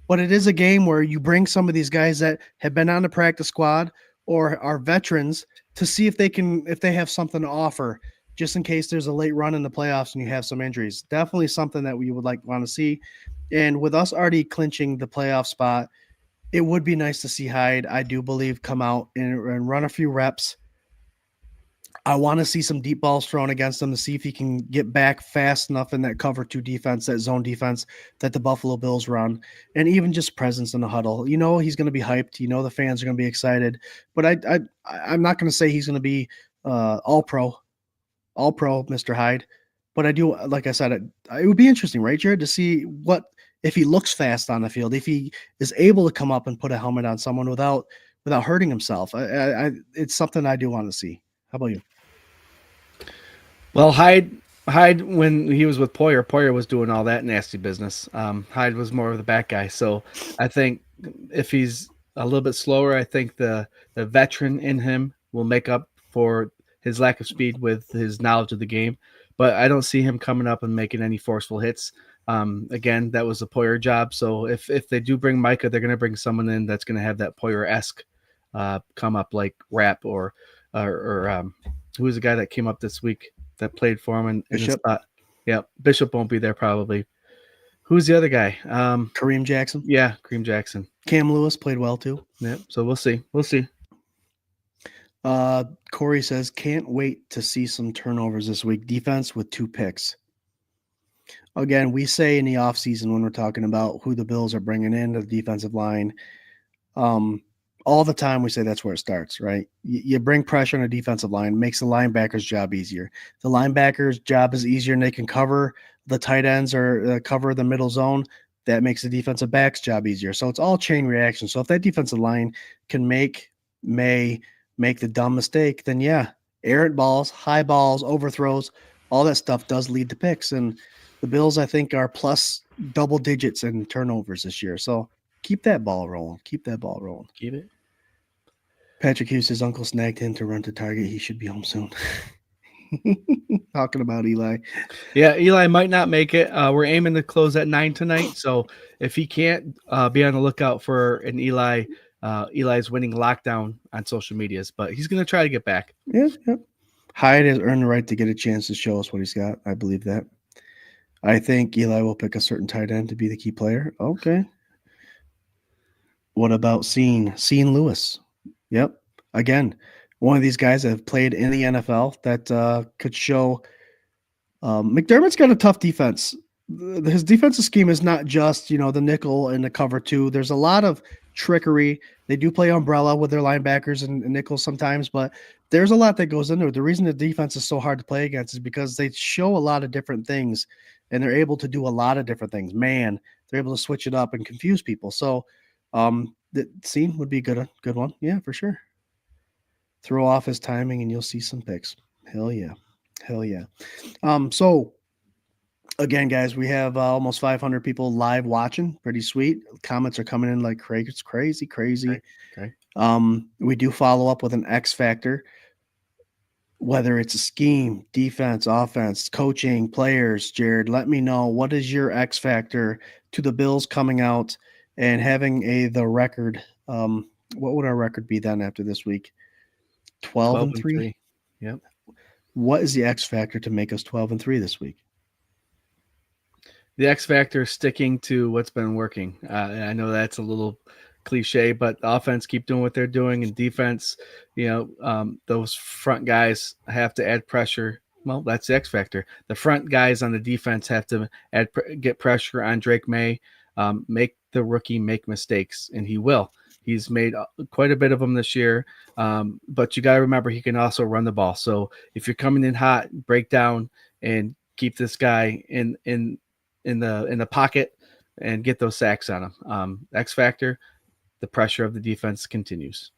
but it is a game where you bring some of these guys that have been on the practice squad or are veterans to see if they have something to offer, just in case there's a late run in the playoffs and you have some injuries. Definitely something that we would want to see. And with us already clinching the playoff spot, it would be nice to see Hyde, I do believe, come out and run a few reps. I want to see some deep balls thrown against him to see if he can get back fast enough in that cover 2 defense, that zone defense that the Buffalo Bills run, and even just presence in the huddle. You know he's going to be hyped. You know the fans are going to be excited. But I'm not going to say he's going to be all-pro, Mr. Hyde. But I do, like I said, it would be interesting, right, Jarrod, to see what if he looks fast on the field, if he is able to come up and put a helmet on someone without hurting himself. It's something I do want to see. How about you? Well, Hyde, when he was with Poyer was doing all that nasty business. Hyde was more of the back guy. So I think if he's a little bit slower, I think the veteran in him will make up for his lack of speed with his knowledge of the game. But I don't see him coming up and making any forceful hits. Again, that was a Poyer job. So if they do bring Micah, they're going to bring someone in that's going to have that Poyer-esque come up, like Rapp or who was the guy that came up this week that played for him in his spot? Yeah, Bishop won't be there probably. Who's the other guy? Kareem Jackson. Yeah, Kareem Jackson. Cam Lewis played well too. Yeah, so we'll see. Corey says, can't wait to see some turnovers this week. Defense with 2 picks. Again, we say in the offseason when we're talking about who the Bills are bringing in to the defensive line, all the time we say that's where it starts, right? You bring pressure on a defensive line, makes the linebacker's job easier. The linebacker's job is easier and they can cover the tight ends or cover the middle zone. That makes the defensive back's job easier. So it's all chain reaction. So if that defensive line can make the dumb mistake, then yeah, errant balls, high balls, overthrows, all that stuff does lead to picks. And the Bills, I think, are plus double digits in turnovers this year. So keep that ball rolling. Keep it. Patrick Hughes, his uncle snagged him to run to Target. He should be home soon. Talking about Eli. Yeah, Eli might not make it. We're aiming to close at 9 tonight. So if he can't, be on the lookout for an Eli. Eli's winning lockdown on social medias, but he's going to try to get back. Yeah. Hyde has earned the right to get a chance to show us what he's got. I believe that. I think Eli will pick a certain tight end to be the key player. Okay. What about Sean Lewis? Yep. Again, one of these guys that have played in the NFL that could show. McDermott's got a tough defense. His defensive scheme is not just, the nickel and the cover two. There's a lot of trickery. They do play umbrella with their linebackers and nickels sometimes, but there's a lot that goes into it. The reason the defense is so hard to play against is because they show a lot of different things, and they're able to do a lot of different things. Man, they're able to switch it up and confuse people. So the scene would be a good one. Yeah, for sure. Throw off his timing and you'll see some picks. Hell yeah. So again, guys, we have almost 500 people live watching. Pretty sweet. Comments are coming in like crazy. It's crazy. Okay. We do follow up with an X factor, whether it's a scheme, defense, offense, coaching, players. Jarrod, let me know, what is your X factor to the Bills coming out and having the record? What would our record be then after this week? 12-3. Yep. What is the X factor to make us 12-3 this week? The X factor is sticking to what's been working. I know that's a little cliche, but the offense keep doing what they're doing, and defense, those front guys have to add pressure. Well, that's the X factor. The front guys on the defense have to get pressure on Drake May, make the rookie make mistakes, and he will. He's made quite a bit of them this year, but you got to remember he can also run the ball. So if you're coming in hot, break down and keep this guy in the pocket and get those sacks on him. X factor, the pressure of the defense continues.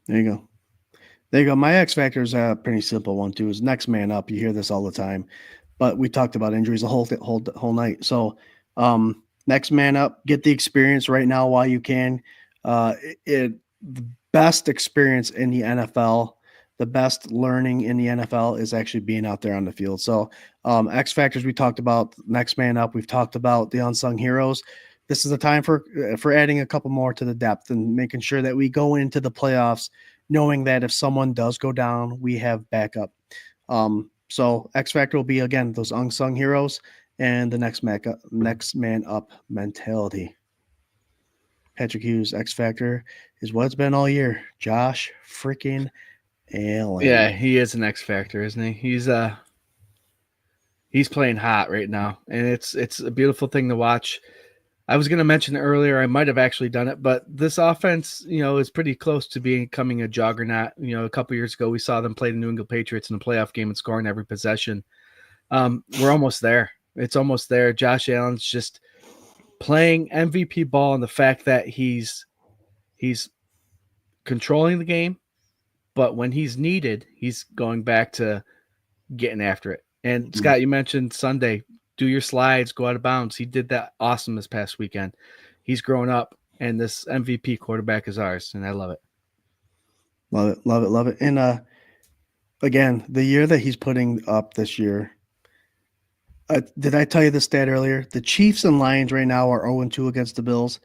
There you go. My X factor is a pretty simple one too. Is next man up. You hear this all the time, but we talked about injuries the whole night. So next man up, get the experience right now while you can. The best experience in the NFL, the best learning in the NFL is actually being out there on the field. So X factors, we talked about next man up. We've talked about the unsung heroes. This is the time for adding a couple more to the depth and making sure that we go into the playoffs knowing that if someone does go down, we have backup. So X factor will be, again, those unsung heroes and the next man up mentality. Patrick Hughes, X factor is what it's been all year. Josh freaking Allen. Yeah, he is an X factor, isn't he? He's playing hot right now, and it's a beautiful thing to watch. I was going to mention earlier, I might have actually done it, but this offense, is pretty close to becoming a juggernaut. A couple years ago, we saw them play the New England Patriots in a playoff game and scoring every possession. We're almost there. It's almost there. Josh Allen's just playing MVP ball, and the fact that he's controlling the game, but when he's needed, he's going back to getting after it. And Scott, you mentioned Sunday, do your slides, go out of bounds. He did that awesome this past weekend. He's grown up, and this MVP quarterback is ours, and I love it. Love it. And again, the year that he's putting up this year, did I tell you the stat earlier? The Chiefs and Lions right now are 0-2 against the Bills,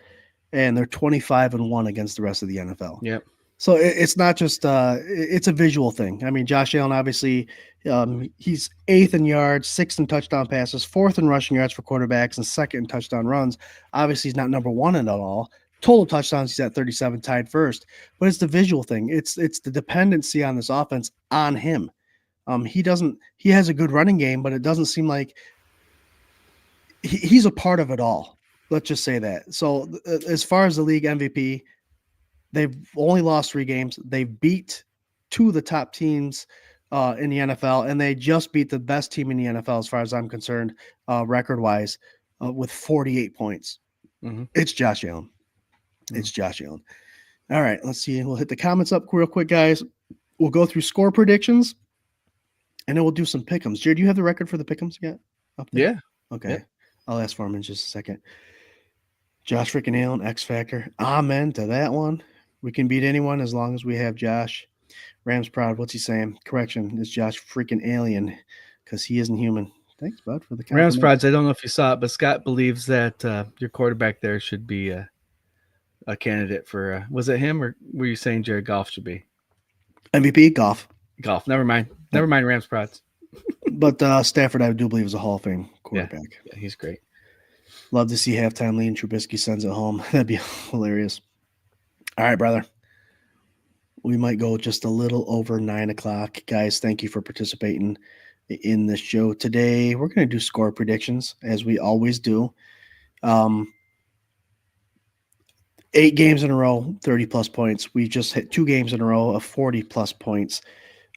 and they're 25-1 against the rest of the NFL. Yep. So it's not just it's a visual thing. I mean, Josh Allen, obviously, he's 8th in yards, 6th in touchdown passes, 4th in rushing yards for quarterbacks, and 2nd in touchdown runs. Obviously, he's not number 1 in it all. Total touchdowns, he's at 37, tied first. But it's the visual thing. It's the dependency on this offense on him. He has a good running game, but it doesn't seem like he's a part of it all. Let's just say that. So as far as the league MVP, they've only lost 3 games. They beat 2 of the top teams in the NFL, and they just beat the best team in the NFL, as far as I'm concerned, record-wise, with 48 points. Mm-hmm. It's Josh Allen. It's Josh Allen. All right, let's see. We'll hit the comments up real quick, guys. We'll go through score predictions, and then we'll do some pick'ems. Jared, do you have the record for the pick'ems yet? Up there? Yeah. Okay. Yeah. I'll ask for him in just a second. Josh freaking Allen, X Factor. Amen to that one. We can beat anyone as long as we have Josh. Rams proud. What's he saying? Correction, it's Josh freaking alien because he isn't human. Thanks, bud, for the Rams compliment. prods. I don't know if you saw it, but Scott believes that your quarterback there should be a candidate for. Was it him or were you saying Jared Goff should be? MVP, Goff. Goff. Never mind. Never mind. Rams prods. But Stafford, I do believe, is a Hall of Fame quarterback. Yeah, he's great. Love to see halftime lead and Trubisky sends it home. That'd be hilarious. All right, brother. We might go just a little over 9 o'clock. Guys, thank you for participating in this show. Today, we're going to do score predictions, as we always do. 8 games in a row, 30-plus points. We just hit 2 games in a row of 40-plus points,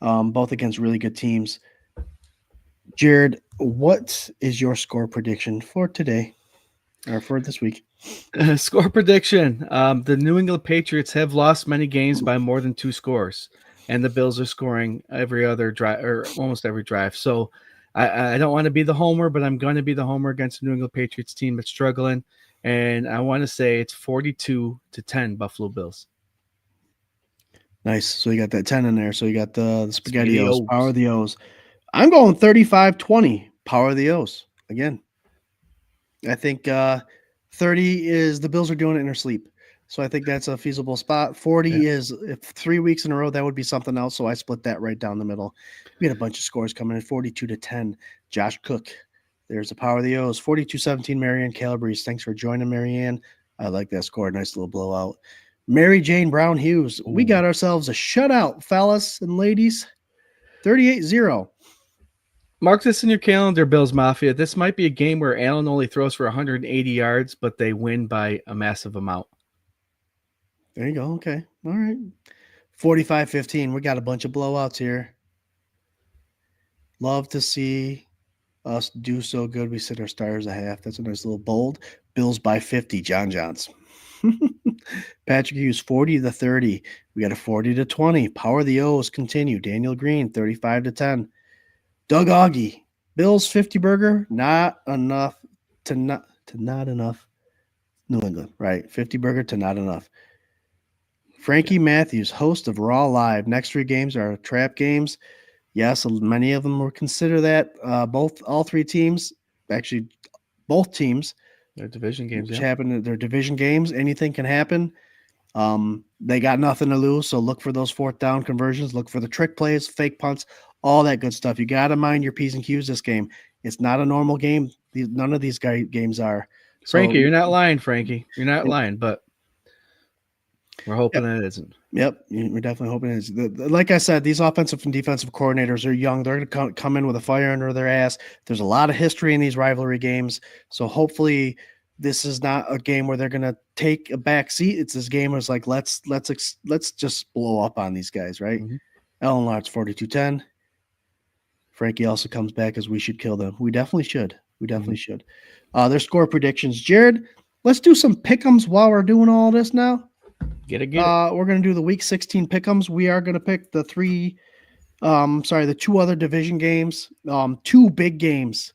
both against really good teams. Jarrod, what is your score prediction for today or for this week? Score prediction. The New England Patriots have lost many games by more than 2 scores, and the Bills are scoring every other drive or almost every drive. So I don't want to be the homer, but I'm going to be the homer against the New England Patriots team that's struggling. And I want to say it's 42-10 Buffalo Bills. Nice. So you got that 10 in there. So you got the SpaghettiOs, SpaghettiOs. Power of the O's. I'm going 35-20, Power of the O's. Again, I think 30 is the Bills are doing it in their sleep. So I think that's a feasible spot. 40 is if 3 weeks in a row, that would be something else. So I split that right down the middle. We had a bunch of scores coming in 42-10. Josh Cook. There's the Power of the O's. 42-17, Marianne Calabrese. Thanks for joining, Marianne. I like that score. Nice little blowout. Mary Jane Brown Hughes. We got ourselves a shutout, fellas and ladies. 38-0. Mark this in your calendar, Bills Mafia. This might be a game where Allen only throws for 180 yards, but they win by a massive amount. There you go. Okay. All right. 45-15. We got a bunch of blowouts here. Love to see us do so good. We sit our stars a half. That's a nice little bold. Bills by 50. John Johns. Patrick Hughes 40-30. We got a 40-20. Power of the O's continue. Daniel Green 35-10. Doug Augie. Bills 50 burger. Not enough to not enough. New England, right? 50 burger to not enough. Frankie Matthews, host of Raw Live. Next 3 games are trap games. Yes, many of them will consider that. All 3 teams, actually, both teams. They're division games. Which happen. They're division games. Anything can happen. They got nothing to lose, so look for those 4th down conversions. Look for the trick plays, fake punts, all that good stuff. You got to mind your P's and Q's this game. It's not a normal game. None of these games are. Frankie, you're not lying, Frankie. You're not lying, but we're hoping that it isn't. Yep, we're definitely hoping it is. Like I said, these offensive and defensive coordinators are young. They're going to come in with a fire under their ass. There's a lot of history in these rivalry games, so hopefully this is not a game where they're going to take a back seat. It's this game where it's like let's just blow up on these guys, right? Mm-hmm. Ellen Lart's 42-10. Frankie also comes back as we should kill them. We definitely should. We definitely should. Their score predictions. Jarrod, let's do some pick'ems while we're doing all this now. Get it. We're going to do the Week 16 pick'ems. We are going to pick the 2 other division games. 2 big games.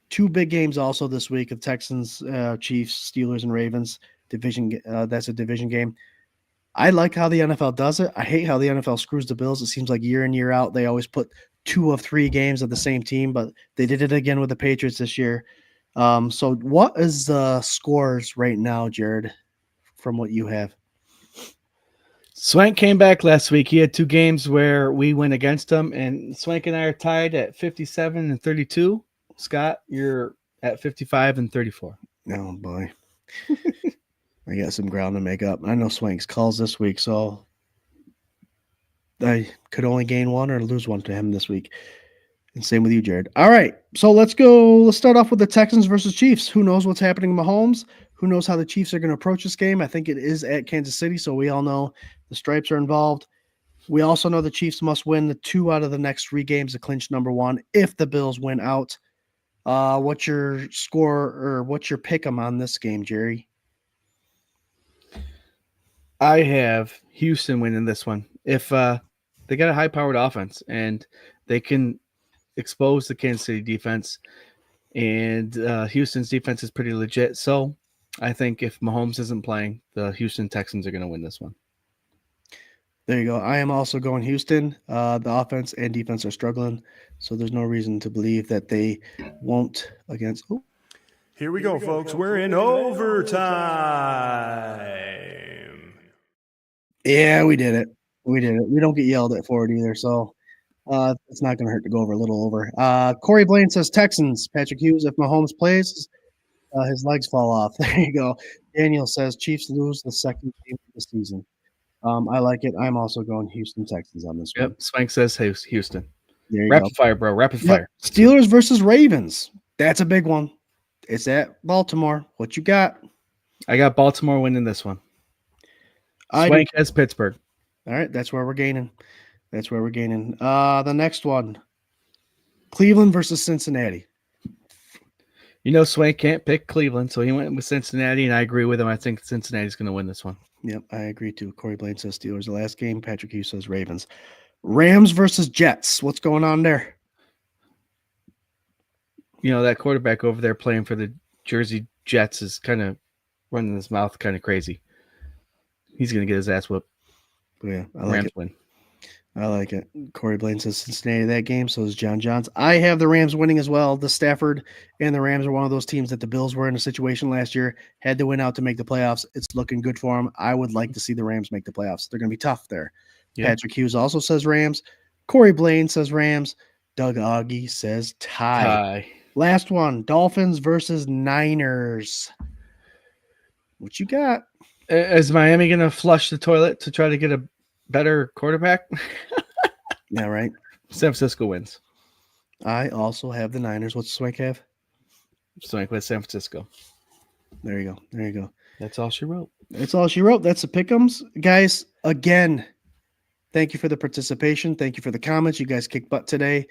2 big games also this week of Texans, Chiefs, Steelers, and Ravens. That's a division game. I like how the NFL does it. I hate how the NFL screws the Bills. It seems like year in, year out, they always put 2 of 3 games of the same team, but they did it again with the Patriots this year. So what is the scores right now, Jarrod, from what you have? Swank came back last week. He had 2 games where we went against him, and Swank and I are tied at 57-32. Scott, you're at 55-34. Oh, boy. I got some ground to make up. I know Swank's calls this week, so I could only gain 1 or lose 1 to him this week. And same with you, Jarrod. All right, so let's go. Let's start off with the Texans versus Chiefs. Who knows what's happening in Mahomes? Who knows how the Chiefs are going to approach this game? I think it is at Kansas City, so we all know the Stripes are involved. We also know the Chiefs must win the 2 out of the next 3 games to clinch number 1 if the Bills win out. What's your score or what's your pick 'em on this game, Jerry? I have Houston winning this one. If they got a high-powered offense and they can expose the Kansas City defense, and Houston's defense is pretty legit. So I think if Mahomes isn't playing, the Houston Texans are going to win this one. There you go. I am also going Houston. The offense and defense are struggling, so there's no reason to believe that they won't against. Oh, Here we go, folks. We're in overtime. yeah, we did it. We did it. We don't get yelled at for it either, so it's not going to hurt to go over a little over. Corey Blaine says Texans. Patrick Hughes, if Mahomes plays, his legs fall off. There you go. Daniel says Chiefs lose the second game of the season. I like it. I'm also going Houston Texans on this one. Yep. Swank says Houston. There you Rapid go. fire, bro. Rapid Yep. fire. Steelers versus Ravens. That's a big one. It's at Baltimore. What you got? I got Baltimore winning this one. I Swank has Pittsburgh. All right, that's where we're gaining. That's where we're gaining. The next one, Cleveland versus Cincinnati. You know, Swank can't pick Cleveland, so he went with Cincinnati, and I agree with him. I think Cincinnati's going to win this one. Yep, I agree too. Corey Blaine says Steelers the last game. Patrick Hughes says Ravens. Rams versus Jets. What's going on there? You know, that quarterback over there playing for the Jersey Jets is kind of running his mouth kind of crazy. He's going to get his ass whooped. Yeah, I like Rams it. win. I like it. Corey Blaine says Cincinnati that game. So is John Johns. I have the Rams winning as well. The Stafford and the Rams are one of those teams that the Bills were in a situation last year, had to win out to make the playoffs. It's looking good for them. I would like to see the Rams make the playoffs. They're going to be tough there. Yeah. Patrick Hughes also says Rams. Corey Blaine says Rams. Doug Augie says tie. Last one, Dolphins versus Niners. What you got? Is Miami going to flush the toilet to try to get a better quarterback? Yeah, right. San Francisco wins. I also have the Niners. What's Swank have? Swank with San Francisco. There you go. There you go. That's all she wrote. That's all she wrote. That's the pick'ems. Guys, again, thank you for the participation. Thank you for the comments. You guys kicked butt today.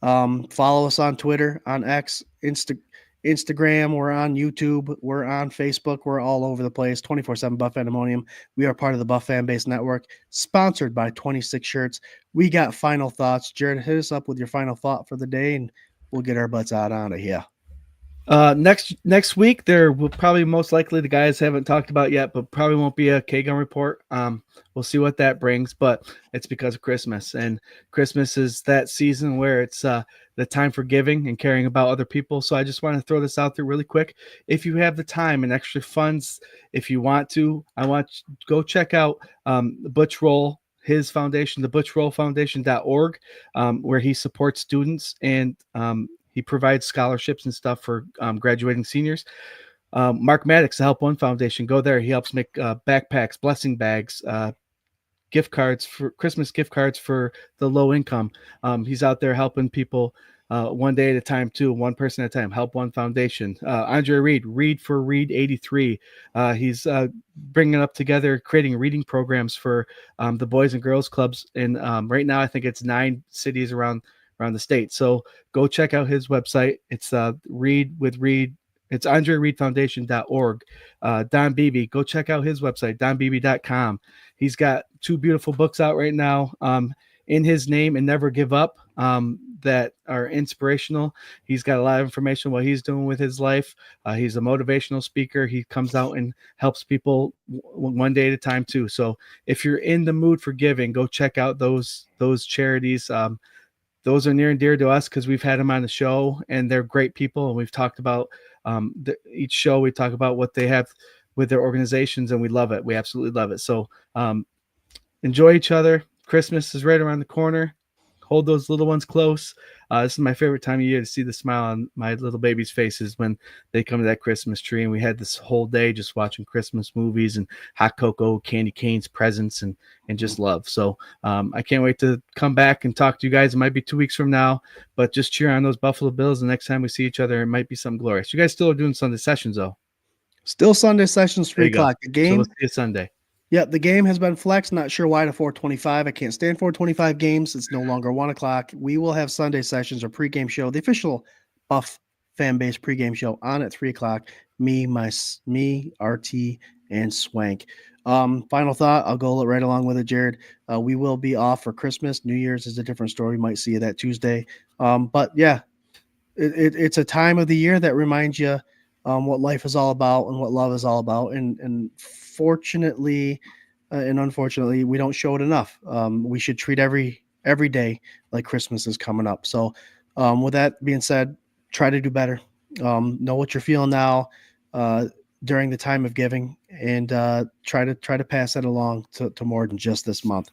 Follow us on Twitter, on X, Instagram. We're on YouTube. We're on Facebook. We're all over the place. 24/7 Buff Pandemonium. We are part of the Buff Fan Base Network, sponsored by 26 Shirts. We got final thoughts. Jarrod, hit us up with your final thought for the day, and we'll get our butts out of here. Next week there will probably most likely, the guys haven't talked about yet, but probably won't be a K-Gun report. We'll see what that brings, but it's because of Christmas, and Christmas is that season where it's the time for giving and caring about other people. So I just want to throw this out there really quick. If you have the time and extra funds, if you want to, I want you to go check out Butch Roll, his foundation, the butchrollfoundation.org, where he supports students and he provides scholarships and stuff for graduating seniors. Mark Maddox, the Help One Foundation, go there. He helps make backpacks, blessing bags, gift cards for Christmas gift cards for the low income. He's out there helping people one day at a time too, one person at a time. Help One Foundation. Andre Reed for Read 83. He's bringing up together, creating reading programs for the Boys and Girls Clubs. And right now, I think it's 9 cities around the state. So go check out his website. It's Read with Read. It's AndreReedFoundation.org. Don Beebe, go check out his website, donbeebe.com. He's got 2 beautiful books out right now, In His Name and Never Give Up, that are inspirational. He's got a lot of information what he's doing with his life. He's a motivational speaker. He comes out and helps people one day at a time too. So if you're in the mood for giving, go check out those charities. Those are near and dear to us because we've had them on the show, and they're great people. And we've talked about each show. We talk about what they have with their organizations, and we love it. We absolutely love it. So enjoy each other. Christmas is right around the corner. Hold those little ones close. This is my favorite time of year to see the smile on my little babies' faces when they come to that Christmas tree. And we had this whole day just watching Christmas movies and hot cocoa, candy canes, presents, and just love. So I can't wait to come back and talk to you guys. It might be 2 weeks from now, but just cheer on those Buffalo Bills. The next time we see each other, it might be something glorious. You guys still are doing Sunday sessions, though. Still Sunday sessions, 3 o'clock. The game. So we'll see you Sunday. Yeah, the game has been flexed. Not sure why to 4:25. I can't stand 4:25 games. It's no longer 1 o'clock. We will have Sunday sessions or pregame show, the official Buff fan base pregame show on at 3 o'clock. Me, RT, and Swank. Final thought. I'll go right along with it, Jarrod. We will be off for Christmas. New Year's is a different story. We might see you that Tuesday. But yeah, it's a time of the year that reminds you what life is all about and what love is all about. And fortunately, and unfortunately, we don't show it enough. We should treat every day like Christmas is coming up. So, with that being said, try to do better. Know what you're feeling now during the time of giving, and try to pass that along to more than just this month.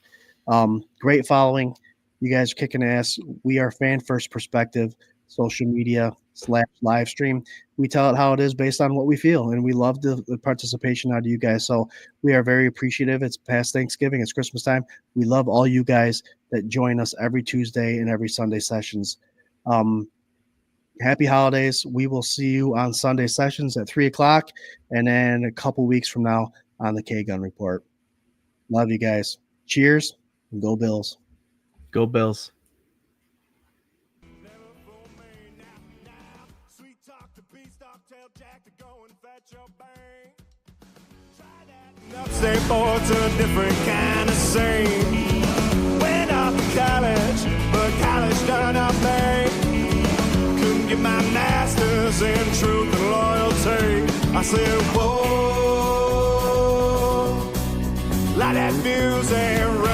Great following. You guys are kicking ass. We are Fan First Perspective, social media / live stream. We tell it how it is based on what we feel, and we love the participation out of you guys. So we are very appreciative. It's past Thanksgiving. It's Christmas time. We love all you guys that join us every Tuesday and every Sunday sessions. Happy holidays. We will see you on Sunday sessions at 3:00, and then a couple weeks from now on the K-Gun Report. Love you guys. Cheers, and go Bills. Go Bills. Sweet talk to beanstalk, tell Jack to go and fetch your bang. Try that upstate board's a different kind of scene. Went off to college, but college done up me. Couldn't get my master's in truth and loyalty. I said, whoa, light that fuse and run.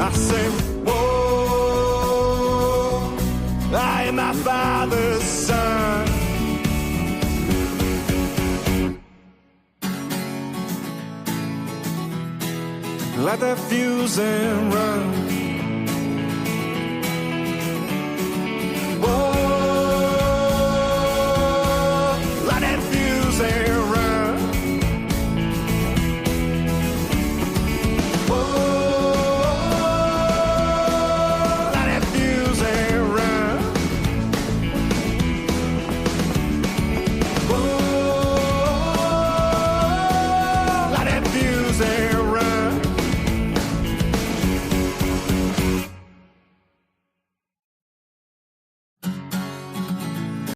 I say, whoa, I am my father's son. Light that fuse and run.